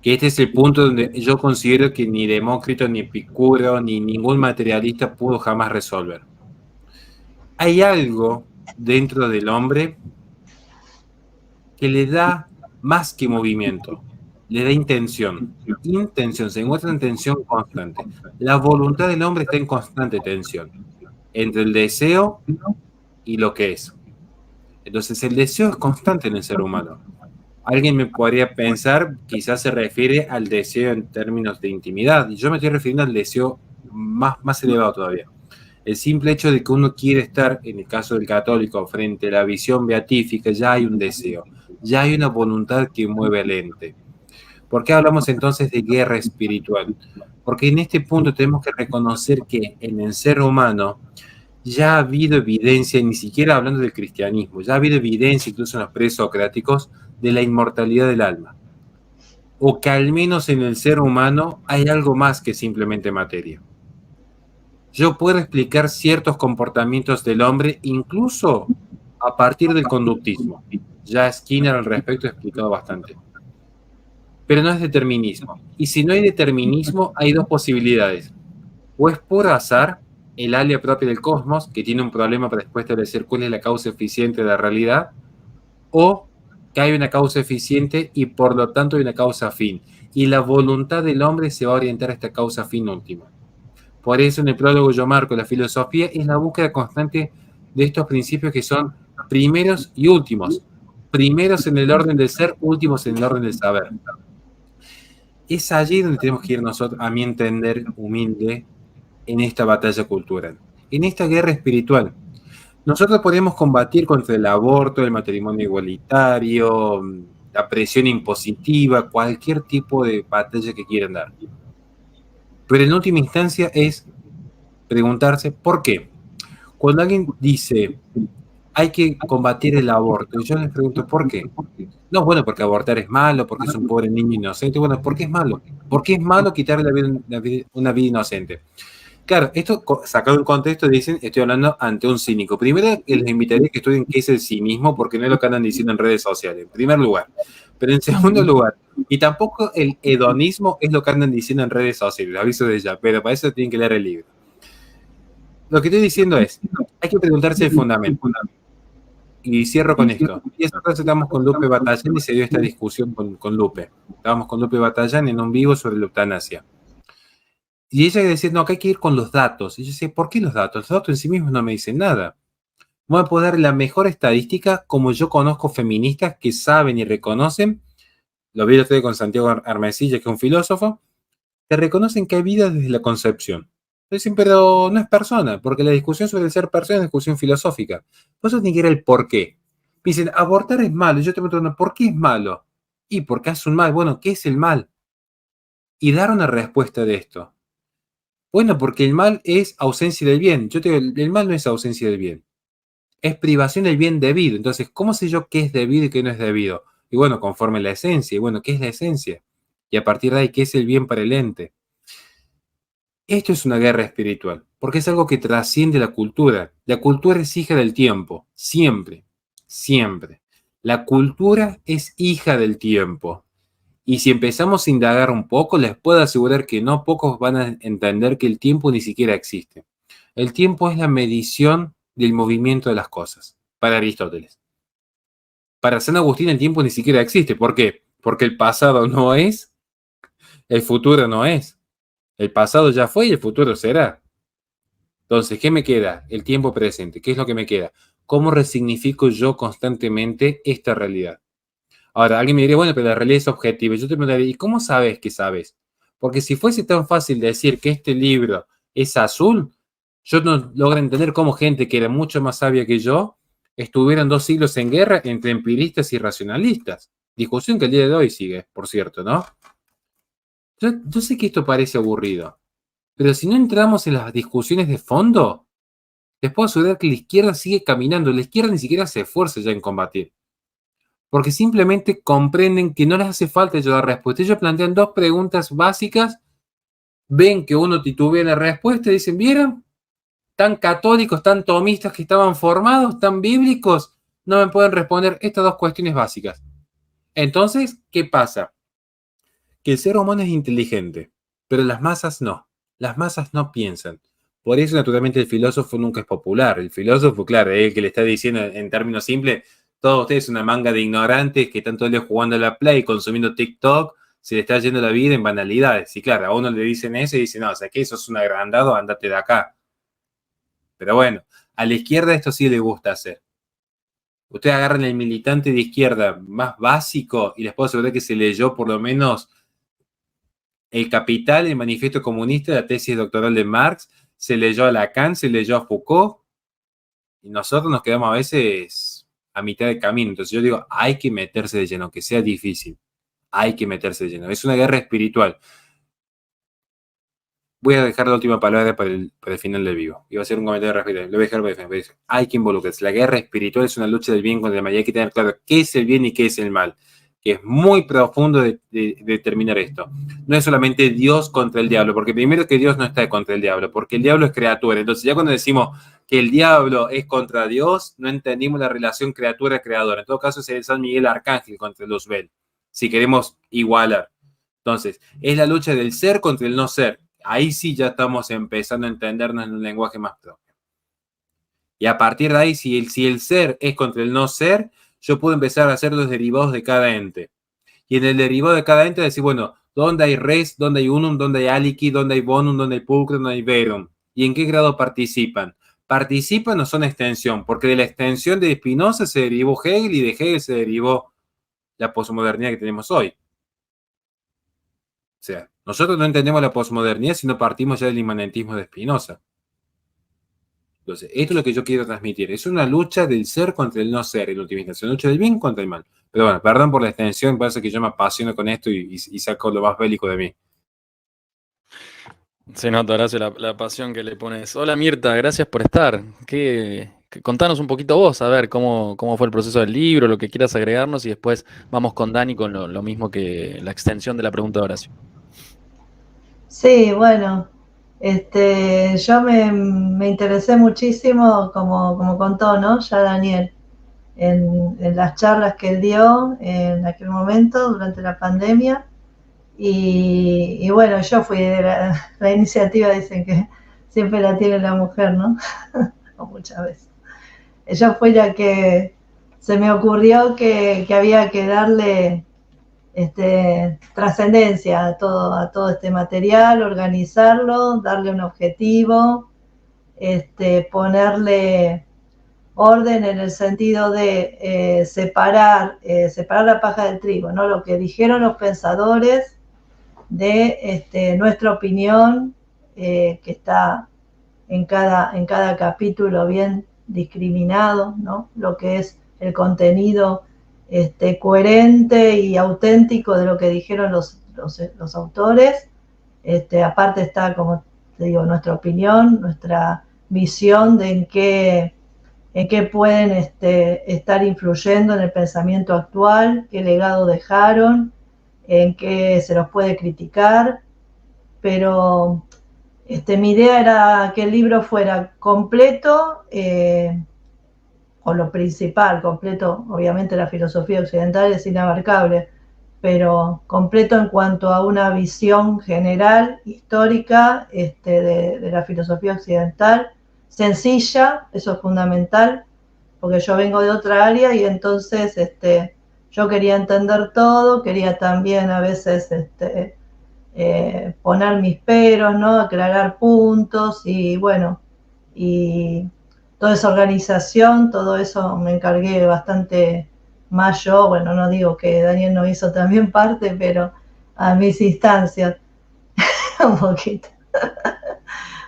Que este es el punto donde yo considero que ni Demócrito, ni Epicuro, ni ningún materialista pudo jamás resolver. Hay algo dentro del hombre que le da más que movimiento, le da intención. Intención, se encuentra en tensión constante. La voluntad del hombre está en constante tensión entre el deseo y lo que es. Entonces el deseo es constante en el ser humano. Alguien me podría pensar, quizás se refiere al deseo en términos de intimidad, y yo me estoy refiriendo al deseo más elevado todavía. El simple hecho de que uno quiere estar, en el caso del católico, frente a la visión beatífica, ya hay un deseo, ya hay una voluntad que mueve al ente. ¿Por qué hablamos entonces de guerra espiritual? Porque en este punto tenemos que reconocer que en el ser humano ya ha habido evidencia, ni siquiera hablando del cristianismo, ya ha habido evidencia incluso en los presocráticos de la inmortalidad del alma. O que al menos en el ser humano hay algo más que simplemente materia. Yo puedo explicar ciertos comportamientos del hombre incluso a partir del conductismo. Ya Skinner al respecto ha explicado bastante. Pero no es determinismo. Y si no hay determinismo, hay dos posibilidades. O es por azar, el área propia del cosmos, que tiene un problema para después establecer cuál es la causa eficiente de la realidad, o que hay una causa eficiente y por lo tanto hay una causa fin. Y la voluntad del hombre se va a orientar a esta causa fin última. Por eso en el prólogo yo marco la filosofía es la búsqueda constante de estos principios que son primeros y últimos. Primeros en el orden del ser, últimos en el orden del saber. Es allí donde tenemos que ir nosotros, a mi entender, humilde, en esta batalla cultural, en esta guerra espiritual. Nosotros podemos combatir contra el aborto, el matrimonio igualitario, la presión impositiva, cualquier tipo de batalla que quieran dar. Pero en última instancia es preguntarse ¿por qué? Cuando alguien dice hay que combatir el aborto, yo les pregunto ¿por qué? No, bueno, porque abortar es malo, porque es un pobre niño inocente. Bueno, ¿por qué es malo? ¿Por qué es malo quitarle una vida inocente? Claro, esto sacado en contexto dicen, estoy hablando ante un cínico. Primero, les invitaría a que estudien qué es el cinismo, porque no es lo que andan diciendo en redes sociales, en primer lugar. Pero en segundo lugar, y tampoco el hedonismo es lo que andan diciendo en redes sociales, lo aviso de ya, pero para eso tienen que leer el libro. Lo que estoy diciendo es, hay que preguntarse el fundamento. Y cierro con esto. Y esta vez estamos con Lupe Batallán y se dio esta discusión con Lupe. Estábamos con Lupe Batallán en un vivo sobre la eutanasia. Y ella decía, no, que hay que ir con los datos. Y yo decía, ¿por qué los datos? Los datos en sí mismos no me dicen nada. Voy a poder dar la mejor estadística como yo conozco feministas que saben y reconocen, lo vi el otro día con Santiago Armesilla, que es un filósofo, que reconocen que hay vida desde la concepción. Dicen, pero no es persona, porque la discusión sobre el ser persona es discusión filosófica. Por eso tiene que ir el por qué. Dicen, abortar es malo. Y yo te pregunto, ¿por qué es malo? Y porque hace un mal. Bueno, ¿qué es el mal? Y dar una respuesta de esto. Bueno, porque el mal es ausencia del bien. Yo te digo, el mal no es ausencia del bien. Es privación del bien debido. Entonces, ¿cómo sé yo qué es debido y qué no es debido? Y bueno, conforme la esencia. Y bueno, ¿qué es la esencia? Y a partir de ahí, ¿qué es el bien para el ente? Esto es una guerra espiritual, porque es algo que trasciende la cultura. La cultura es hija del tiempo, siempre, siempre. La cultura es hija del tiempo. Y si empezamos a indagar un poco, les puedo asegurar que no pocos van a entender que el tiempo ni siquiera existe. El tiempo es la medición del movimiento de las cosas, para Aristóteles. Para San Agustín el tiempo ni siquiera existe. ¿Por qué? Porque el pasado no es, el futuro no es. El pasado ya fue y el futuro será. Entonces, ¿qué me queda? El tiempo presente. ¿Qué es lo que me queda? ¿Cómo resignifico yo constantemente esta realidad? Ahora, alguien me diría, bueno, pero la realidad es objetiva. Yo te preguntaría, ¿y cómo sabes que sabes? Porque si fuese tan fácil decir que este libro es azul, yo no logro entender cómo gente que era mucho más sabia que yo estuvieron 2 siglos en guerra entre empiristas y racionalistas. Discusión que el día de hoy sigue, por cierto, ¿no? Yo sé que esto parece aburrido, pero si no entramos en las discusiones de fondo, les puedo asegurar que la izquierda sigue caminando. La izquierda ni siquiera se esfuerza ya en combatir. Porque simplemente comprenden que no les hace falta ellos dar respuesta. Ellos plantean 2 preguntas básicas, ven que uno titubea en la respuesta y dicen, ¿vieron? Tan católicos, tan tomistas que estaban formados, tan bíblicos, no me pueden responder estas 2 cuestiones básicas. Entonces, ¿qué pasa? Que el ser humano es inteligente, pero las masas no. Las masas no piensan. Por eso, naturalmente, el filósofo nunca es popular. El filósofo, claro, es el que le está diciendo en términos simples, todos ustedes son una manga de ignorantes que están todo el día jugando a la Play, consumiendo TikTok, se le está yendo la vida en banalidades. Y claro, a uno le dicen eso y dicen, no, o sea, que eso es un agrandado, andate de acá. Pero bueno, a la izquierda esto sí le gusta hacer. Ustedes agarran el militante de izquierda más básico y les puedo asegurar que se leyó por lo menos El Capital, el Manifiesto Comunista, la tesis doctoral de Marx, se leyó a Lacan, se leyó a Foucault, y nosotros nos quedamos a veces a mitad de camino. Entonces yo digo, hay que meterse de lleno, que sea difícil. hay que meterse de lleno. Es una guerra espiritual. Voy a dejar la última palabra para el final del vivo. Iba a hacer un comentario rápido. Lo voy a dejar para el final. Hay que involucrarse. La guerra espiritual es una lucha del bien contra el mal. Y hay que tener claro qué es el bien y qué es el mal. Que es muy profundo de determinar esto. No es solamente Dios contra el diablo, porque primero que Dios no está contra el diablo, porque el diablo es criatura. Entonces ya cuando decimos que el diablo es contra Dios, no entendimos la relación criatura-creador. En todo caso es el San Miguel Arcángel contra Luzbel, si queremos igualar. Entonces, es la lucha del ser contra el no ser. Ahí sí ya estamos empezando a entendernos en un lenguaje más propio. Y a partir de ahí, si el ser es contra el no ser, yo puedo empezar a hacer los derivados de cada ente. Y en el derivado de cada ente decir, bueno, ¿dónde hay res? ¿Dónde hay unum? ¿Dónde hay aliqui? ¿Dónde hay bonum? ¿Dónde hay pulcrum? ¿Dónde hay verum? ¿Y en qué grado participan? Participan o son extensión, porque de la extensión de Spinoza se derivó Hegel y de Hegel se derivó la posmodernidad que tenemos hoy. O sea, nosotros no entendemos la posmodernidad si no partimos ya del inmanentismo de Spinoza. Entonces, esto es lo que yo quiero transmitir. Es una lucha del ser contra el no ser, en última instancia. Una lucha del bien contra el mal. Pero bueno, perdón por la extensión, parece que yo me apasiono con esto y saco lo más bélico de mí. Se nota, Horacio, la pasión que le pones. Hola Mirta, gracias por estar. Contanos un poquito vos, a ver cómo fue el proceso del libro, lo que quieras agregarnos y después vamos con Dani con lo mismo que la extensión de la pregunta de Horacio. Sí, bueno, yo me interesé muchísimo, como contó, ¿no? Ya Daniel, en las charlas que él dio en aquel momento, durante la pandemia. Y bueno, yo fui de la iniciativa, dicen que siempre la tiene la mujer, ¿no? O muchas veces. Yo fui la que se me ocurrió que había que darle trascendencia a todo este material, organizarlo, darle un objetivo, ponerle orden en el sentido de separar la paja del trigo, ¿no? Lo que dijeron los pensadores de nuestra opinión, que está en cada capítulo bien discriminado, ¿no? Lo que es el contenido coherente y auténtico de lo que dijeron los autores. Aparte está, como te digo, nuestra opinión, nuestra visión de en qué pueden estar influyendo en el pensamiento actual, qué legado dejaron, en qué se los puede criticar, pero mi idea era que el libro fuera completo, o lo principal, completo, obviamente la filosofía occidental es inabarcable, pero completo en cuanto a una visión general, histórica, de la filosofía occidental, sencilla, eso es fundamental, porque yo vengo de otra área y entonces yo quería entender todo, quería también a veces poner mis peros, ¿no? Aclarar puntos y bueno, y toda esa organización, todo eso me encargué bastante más yo. Bueno, no digo que Daniel no hizo también parte, pero a mis instancias, un poquito,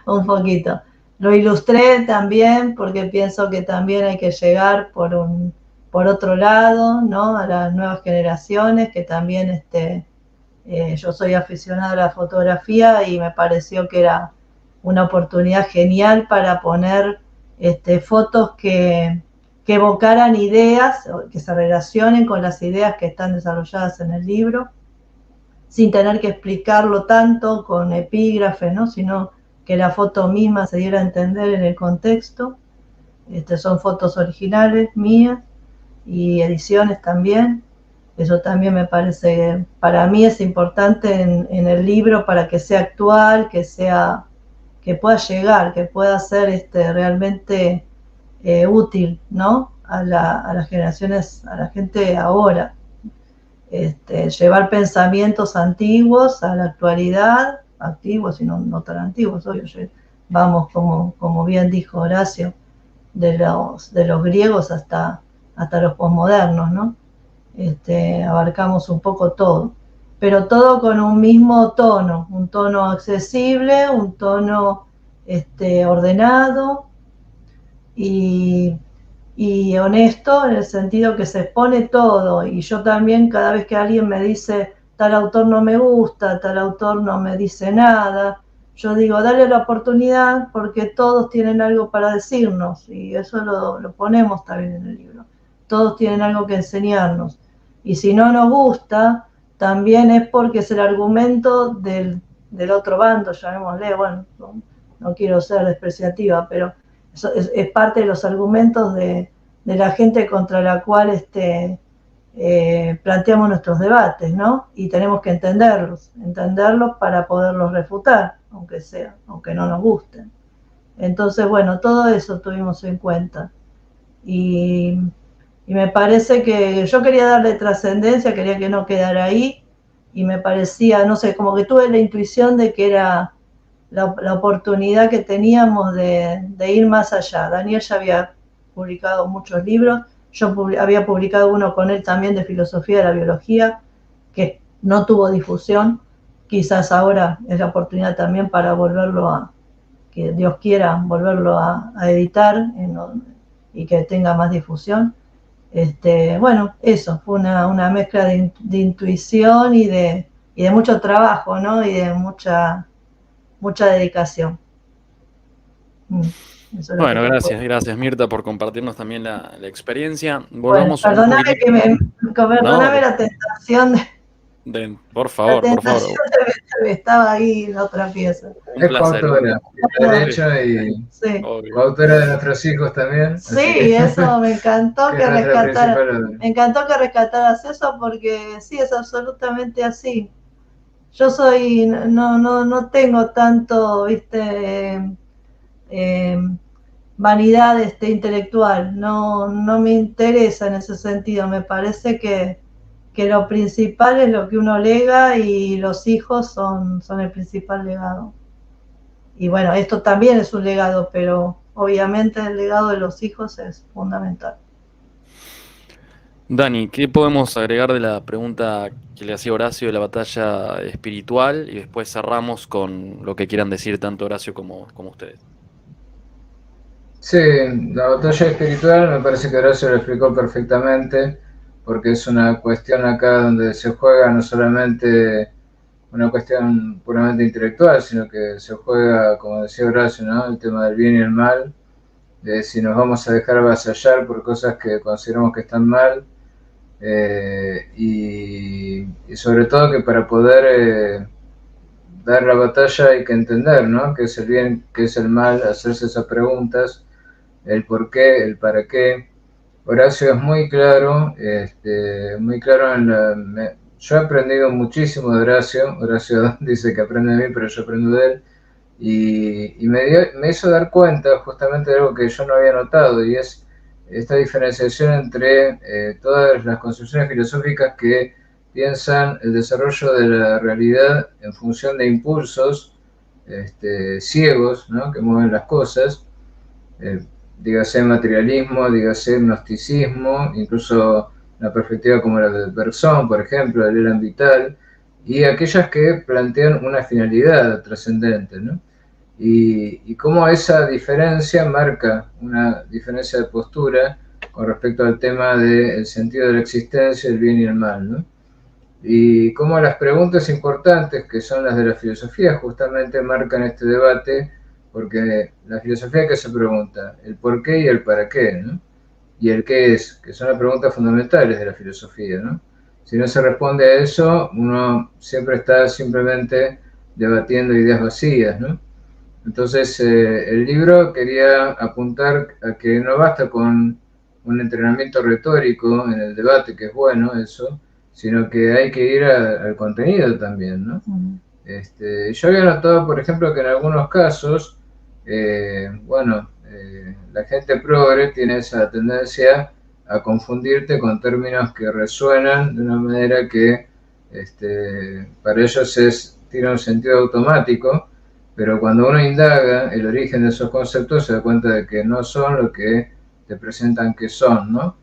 un poquito. Lo ilustré también porque pienso que también hay que llegar por otro lado, ¿no? A las nuevas generaciones, que también yo soy aficionada a la fotografía y me pareció que era una oportunidad genial para poner fotos que evocaran ideas, que se relacionen con las ideas que están desarrolladas en el libro, sin tener que explicarlo tanto con epígrafes, ¿no? Sino que la foto misma se diera a entender en el contexto. Son fotos originales mías y ediciones también. Eso también me parece, para mí es importante en el libro para que sea actual, que pueda llegar, que pueda ser realmente útil, ¿no? A las generaciones, a la gente ahora. Llevar pensamientos antiguos a la actualidad, antiguos y no tan antiguos, obvio. Vamos, como bien dijo Horacio, de los griegos hasta los posmodernos, ¿no? Abarcamos un poco todo, pero todo con un mismo tono, un tono accesible, un tono ordenado y y honesto en el sentido que se expone todo, y yo también cada vez que alguien me dice tal autor no me gusta, tal autor no me dice nada, yo digo dale la oportunidad porque todos tienen algo para decirnos, y eso lo ponemos también en el libro, todos tienen algo que enseñarnos, y si no nos gusta también es porque es el argumento del otro bando, llamémosle, bueno, no quiero ser despreciativa, pero es parte de los argumentos de la gente contra la cual planteamos nuestros debates, ¿no? Y tenemos que entenderlos para poderlos refutar, aunque no nos gusten. Entonces, bueno, todo eso tuvimos en cuenta. Y me parece que yo quería darle trascendencia, quería que no quedara ahí, y me parecía, no sé, como que tuve la intuición de que era la oportunidad que teníamos de ir más allá. Daniel ya había publicado muchos libros, yo había publicado uno con él también de filosofía de la biología, que no tuvo difusión, quizás ahora es la oportunidad también para que Dios quiera, volverlo a editar y que tenga más difusión. Bueno, eso, fue una mezcla de intuición y de mucho trabajo, ¿no? Y de mucha dedicación. Bueno, gracias Mirta por compartirnos también la experiencia. Bueno, perdóname la tentación por favor. Me estaba ahí en otra pieza. Un placer. De hecho, y sí. Coautora de nuestros hijos también. Sí, eso me encantó me encantó que rescataras eso, porque sí, es absolutamente así. Yo no tengo tanto, vanidad intelectual, no me interesa en ese sentido, me parece que lo principal es lo que uno lega, y los hijos son el principal legado. Y bueno, esto también es un legado, pero obviamente el legado de los hijos es fundamental. Dani, ¿qué podemos agregar de la pregunta que le hacía Horacio de la batalla espiritual? Y después cerramos con lo que quieran decir tanto Horacio como ustedes. Sí, la batalla espiritual me parece que Horacio lo explicó perfectamente, porque es una cuestión acá donde se juega no solamente una cuestión puramente intelectual, sino que se juega, como decía Horacio, ¿no? El tema del bien y el mal, de si nos vamos a dejar avasallar por cosas que consideramos que están mal, y sobre todo que para poder dar la batalla hay que entender, ¿no? Qué es el bien, qué es el mal, hacerse esas preguntas, el por qué, el para qué. Horacio es muy claro, yo he aprendido muchísimo de Horacio. Horacio dice que aprende de mí, pero yo aprendo de él, y me hizo dar cuenta justamente de algo que yo no había notado, y es esta diferenciación entre todas las concepciones filosóficas que piensan el desarrollo de la realidad en función de impulsos ciegos, ¿no? Que mueven las cosas, dígase materialismo, dígase gnosticismo, incluso la perspectiva como la de Bergson, por ejemplo, del Elan Vital, y aquellas que plantean una finalidad trascendente, ¿no? Y cómo esa diferencia marca una diferencia de postura con respecto al tema del sentido de la existencia, el bien y el mal, ¿no? Y cómo las preguntas importantes, que son las de la filosofía, justamente marcan este debate, porque la filosofía, ¿qué se pregunta? El por qué y el para qué, ¿no? Y el qué es, que son las preguntas fundamentales de la filosofía, ¿no? Si no se responde a eso, uno siempre está simplemente debatiendo ideas vacías, ¿no? Entonces, el libro quería apuntar a que no basta con un entrenamiento retórico en el debate, que es bueno eso, sino que hay que ir al contenido también, ¿no? Yo había notado, por ejemplo, que en algunos casos, la gente progre tiene esa tendencia a confundirte con términos que resuenan de una manera que para ellos tiene un sentido automático, pero cuando uno indaga el origen de esos conceptos se da cuenta de que no son lo que te presentan que son, ¿no?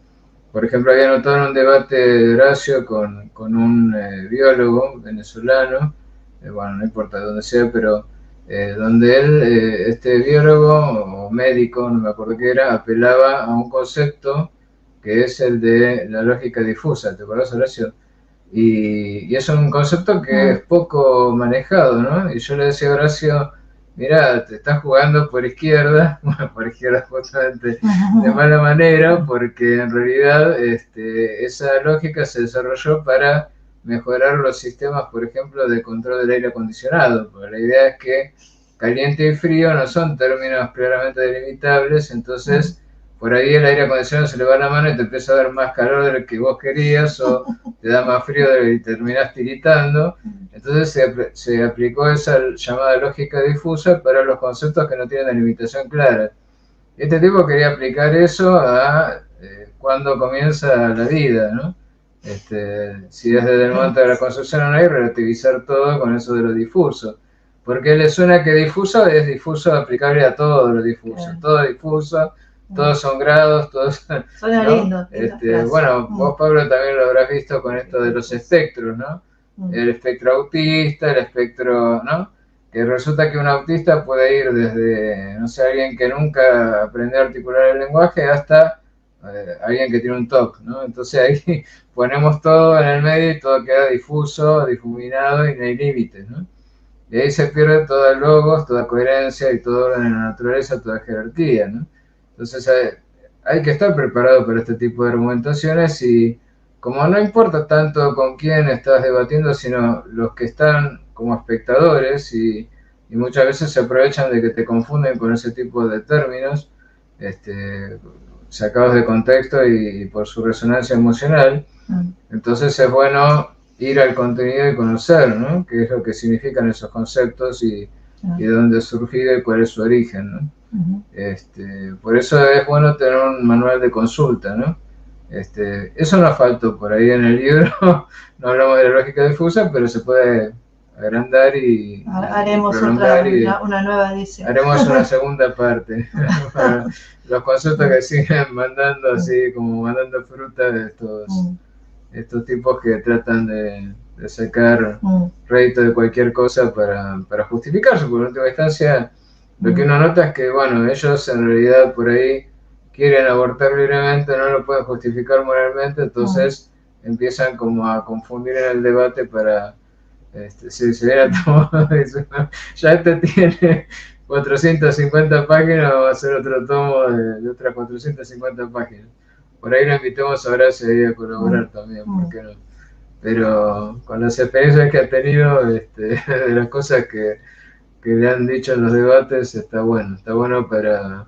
Por ejemplo, había notado en un debate de Horacio con un biólogo venezolano, no importa dónde sea, pero donde él, este biólogo o médico, no me acuerdo qué era, apelaba a un concepto que es el de la lógica difusa, ¿te acuerdas, Horacio? Y es un concepto que es poco manejado, ¿no? Y yo le decía a Horacio, mira, te estás jugando por izquierda, bueno, por izquierda justamente de mala manera, porque en realidad esa lógica se desarrolló para mejorar los sistemas, por ejemplo, de control del aire acondicionado, porque la idea es que caliente y frío no son términos claramente delimitables, entonces por ahí el aire acondicionado se le va la mano y te empieza a dar más calor del que vos querías o te da más frío y terminás tiritando. Entonces se aplicó esa llamada lógica difusa para los conceptos que no tienen delimitación clara. Este tipo quería aplicar eso a cuando comienza la vida, ¿no? Si desde el momento de la construcción no hay, relativizar todo con eso de lo difuso. Porque le suena que difuso es difuso aplicable a todo lo difuso. Todo difuso, todos son grados, todos... Suena ¿no? lindo. Bueno, vos, Pablo, también lo habrás visto con esto de los espectros, ¿no? El espectro autista, el espectro, ¿no? Que resulta que un autista puede ir desde, no sé, alguien que nunca aprendió a articular el lenguaje hasta alguien que tiene un TOC, ¿no? Entonces ahí ponemos todo en el medio y todo queda difuso, difuminado y no hay límites, ¿no? Y ahí se pierde todo el logos, toda coherencia y todo orden en la naturaleza, toda jerarquía, ¿no? Entonces hay que estar preparado para este tipo de argumentaciones y como no importa tanto con quién estás debatiendo, sino los que están como espectadores y muchas veces se aprovechan de que te confunden con ese tipo de términos, sacados de contexto y por su resonancia emocional. Entonces es bueno ir al contenido y conocer, ¿no? Qué es lo que significan esos conceptos y de dónde ha surgido y cuál es su origen, ¿no? Por eso es bueno tener un manual de consulta, ¿no? Eso no faltó por ahí en el libro, no hablamos de la lógica difusa, pero se puede agrandar y haremos una nueva edición. Haremos una segunda parte para los conceptos que siguen mandando así, como mandando fruta de estos tipos que tratan de sacar rédito de cualquier cosa para justificarse, porque en última instancia lo que uno nota es que, bueno, ellos en realidad por ahí quieren abortar libremente, no lo pueden justificar moralmente, entonces empiezan como a confundir en el debate para, si se viera todo, ya tiene 450 páginas, va a ser otro tomo de otras 450 páginas. Por ahí lo invitamos a Horacio a colaborar también, ¿por qué no? Pero con las experiencias que ha tenido, de las cosas que le han dicho en los debates, está bueno para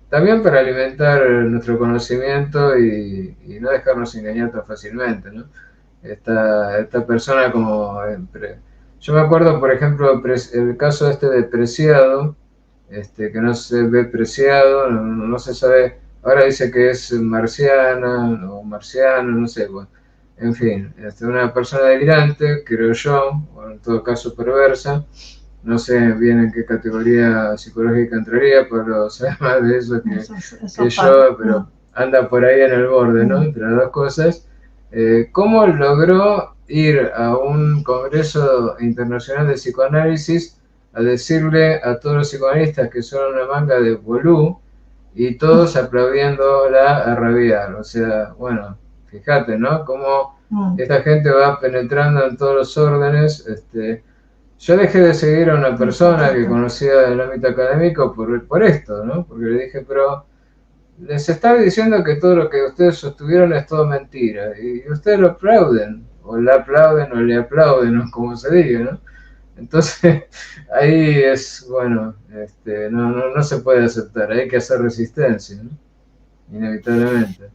también para alimentar nuestro conocimiento y no dejarnos engañar tan fácilmente, ¿no? Esta persona como... yo me acuerdo, por ejemplo, el caso de Preciado, que no se ve Preciado, no se sabe, ahora dice que es marciana o marciano, no sé, bueno, en fin, una persona delirante, creo yo, o en todo caso perversa, no sé bien en qué categoría psicológica entraría, pero sabe más de eso que yo, pero anda por ahí en el borde, ¿no? Entre las dos cosas. ¿Cómo logró ir a un congreso internacional de psicoanálisis a decirle a todos los psicoanalistas que son una manga de bolú y todos aplaudiéndola a rabiar? O sea, bueno, fíjate, ¿no? Cómo esta gente va penetrando en todos los órdenes. Yo dejé de seguir a una persona que conocía del ámbito académico por esto, ¿no? Porque le dije, pero les estaba diciendo que todo lo que ustedes sostuvieron es todo mentira, y ustedes lo aplauden, o le aplauden, o como se diga, ¿no? Entonces, ahí es, bueno, no se puede aceptar, hay que hacer resistencia, ¿no? Inevitablemente.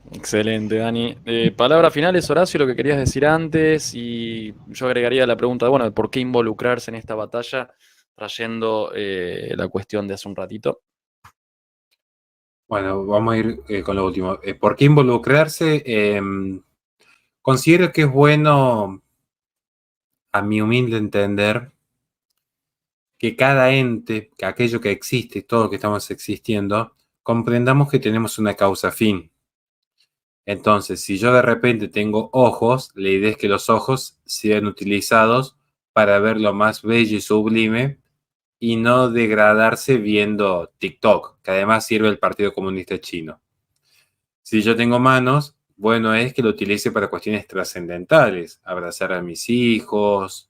Excelente, Dani. Palabras finales, Horacio, lo que querías decir antes, y yo agregaría la pregunta, bueno, ¿por qué involucrarse en esta batalla, trayendo la cuestión de hace un ratito? Bueno, vamos a ir con lo último. ¿Por qué involucrarse? Considero que es bueno, a mi humilde entender, que cada ente, que aquello que existe, todo lo que estamos existiendo, comprendamos que tenemos una causa fin. Entonces, si yo de repente tengo ojos, la idea es que los ojos sean utilizados para ver lo más bello y sublime y no degradarse viendo TikTok, que además sirve el Partido Comunista Chino. Si yo tengo manos, bueno es que lo utilice para cuestiones trascendentales, abrazar a mis hijos,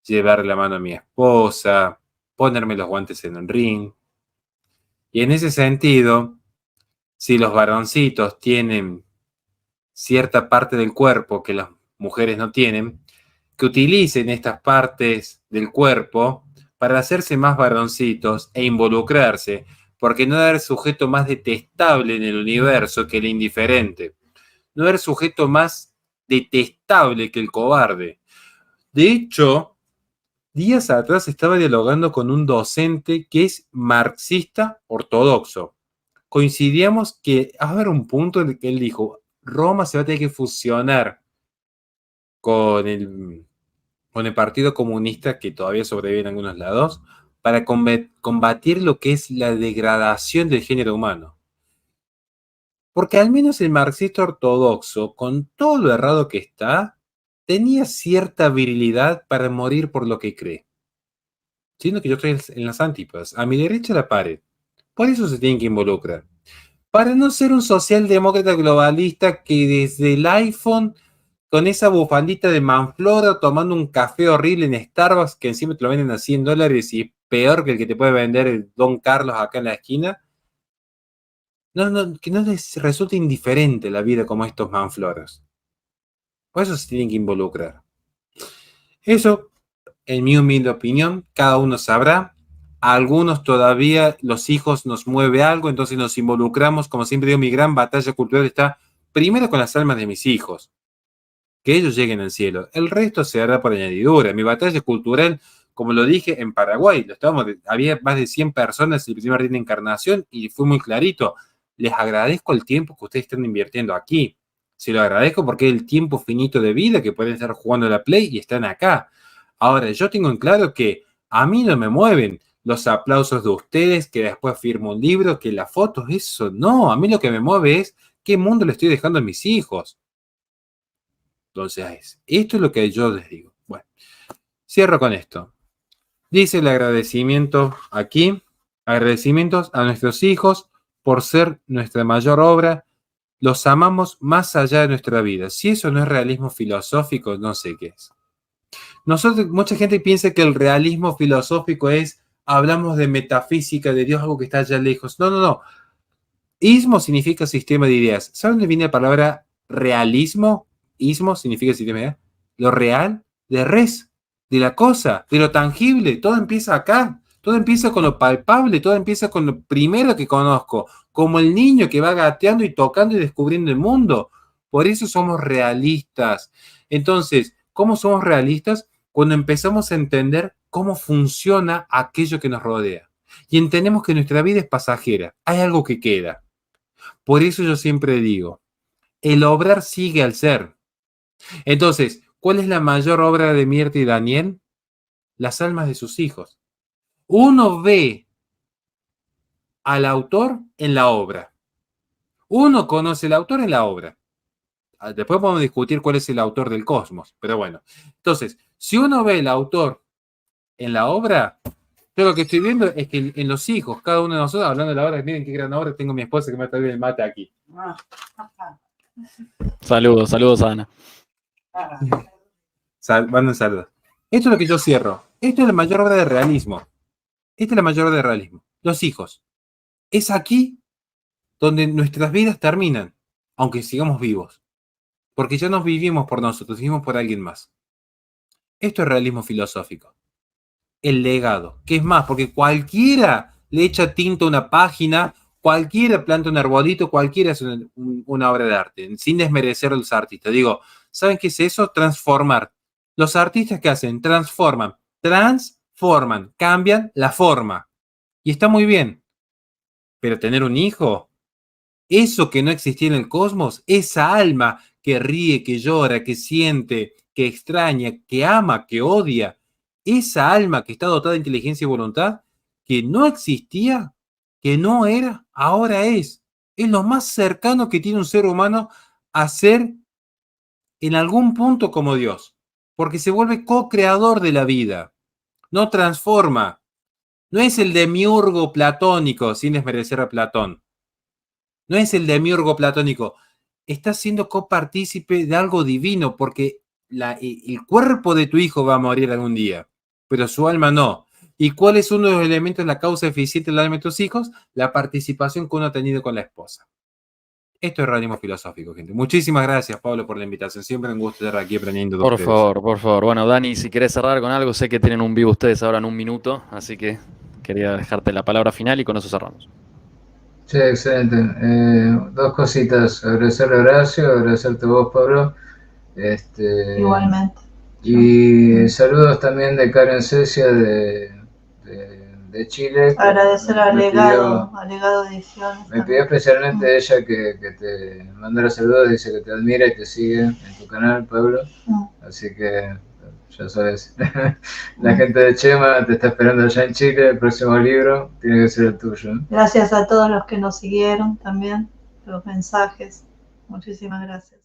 llevar la mano a mi esposa, ponerme los guantes en un ring. Y en ese sentido, si los varoncitos tienen cierta parte del cuerpo que las mujeres no tienen, que utilicen estas partes del cuerpo para hacerse más varoncitos e involucrarse, porque no hay sujeto más detestable en el universo que el indiferente. No hay sujeto más detestable que el cobarde. De hecho, días atrás estaba dialogando con un docente que es marxista ortodoxo. Coincidíamos que va a haber un punto en el que él dijo, Roma se va a tener que fusionar con el Partido Comunista, que todavía sobrevive en algunos lados, para combatir lo que es la degradación del género humano. Porque al menos el marxista ortodoxo, con todo lo errado que está, tenía cierta virilidad para morir por lo que cree. Siendo que yo estoy en las antípodas. A mi derecha la pared. Por eso se tienen que involucrar. Para no ser un socialdemócrata globalista que desde el iPhone, con esa bufandita de Manflora, tomando un café horrible en Starbucks, que encima te lo venden a $100 y es peor que el que te puede vender el Don Carlos acá en la esquina, que no les resulte indiferente la vida como estos Manfloras. Por eso se tienen que involucrar. Eso, en mi humilde opinión, cada uno sabrá. A algunos todavía los hijos nos mueve algo, entonces nos involucramos. Como siempre digo, mi gran batalla cultural está primero con las almas de mis hijos, que ellos lleguen al cielo. El resto se hará por añadidura. Mi batalla cultural, como lo dije, en Paraguay, había más de 100 personas el primer día de encarnación y fue muy clarito. Les agradezco el tiempo que ustedes están invirtiendo aquí. Se lo agradezco porque es el tiempo finito de vida que pueden estar jugando a la Play y están acá. Ahora, yo tengo en claro que a mí no me mueven los aplausos de ustedes, que después firmo un libro, que las fotos, eso no. A mí lo que me mueve es qué mundo le estoy dejando a mis hijos. Entonces, esto es lo que yo les digo. Bueno, cierro con esto. Dice el agradecimiento aquí, agradecimientos a nuestros hijos por ser nuestra mayor obra. Los amamos más allá de nuestra vida. Si eso no es realismo filosófico, no sé qué es. Mucha gente piensa que el realismo filosófico es, hablamos de metafísica, de Dios, algo que está allá lejos. No. Ismo significa sistema de ideas. ¿Saben dónde viene la palabra realismo? Ismo significa sistema de ideas. Lo real, de res, de la cosa, de lo tangible. Todo empieza acá. Todo empieza con lo palpable. Todo empieza con lo primero que conozco. Como el niño que va gateando y tocando y descubriendo el mundo. Por eso somos realistas. Entonces, ¿cómo somos realistas? Cuando empezamos a entender cómo funciona aquello que nos rodea. Y entendemos que nuestra vida es pasajera. Hay algo que queda. Por eso yo siempre digo, el obrar sigue al ser. Entonces, ¿cuál es la mayor obra de Mirta y Daniel? Las almas de sus hijos. Uno ve al autor en la obra. Uno conoce al autor en la obra. Después podemos discutir cuál es el autor del cosmos, pero bueno. Entonces, si uno ve al autor en la obra, yo lo que estoy viendo es que en los hijos, cada uno de nosotros, hablando de la obra, miren qué gran obra, tengo a mi esposa que me está viendo el mate aquí. Saludos, Ana. Manden saludos. Esto es lo que yo cierro. Esto es la mayor obra de realismo. Esta es la mayor obra de realismo. Los hijos. Es aquí donde nuestras vidas terminan, aunque sigamos vivos. Porque ya no vivimos por nosotros, vivimos por alguien más. Esto es realismo filosófico. El legado. ¿Qué es más? Porque cualquiera le echa tinta a una página, cualquiera planta un arbolito, cualquiera hace una obra de arte, sin desmerecer a los artistas. Digo, ¿saben qué es eso? Transformar. Los artistas que hacen, transforman, cambian la forma. Y está muy bien. Pero tener un hijo, eso que no existía en el cosmos, esa alma que ríe, que llora, que siente, que extraña, que ama, que odia, esa alma que está dotada de inteligencia y voluntad, que no existía, que no era, ahora es. Es lo más cercano que tiene un ser humano a ser en algún punto como Dios, porque se vuelve co-creador de la vida, no transforma, No es el demiurgo platónico, sin desmerecer a Platón. No es el demiurgo platónico. Estás siendo copartícipe de algo divino, porque el cuerpo de tu hijo va a morir algún día, pero su alma no. ¿Y cuál es uno de los elementos de la causa eficiente del alma de tus hijos? La participación que uno ha tenido con la esposa. Esto es realismo filosófico, gente. Muchísimas gracias, Pablo, por la invitación. Siempre un gusto estar aquí aprendiendo de ustedes. Por favor. Bueno, Dani, si querés cerrar con algo, sé que tienen un vivo ustedes ahora en 1 minuto, así que quería dejarte la palabra final y con eso cerramos. Sí, excelente. 2 cositas. Agradecerle a Horacio, agradecerte a vos, Pablo. Igualmente. Y saludos también de Karen Cecia de Chile. Agradecer a Legado Ediciones. Me pidió especialmente ella que te mandara saludos, dice que te admira y te sigue en tu canal, Pablo. Así que ya sabes, la gente de Chema te está esperando allá en Chile. El próximo libro tiene que ser el tuyo. Gracias a todos los que nos siguieron también, los mensajes. Muchísimas gracias.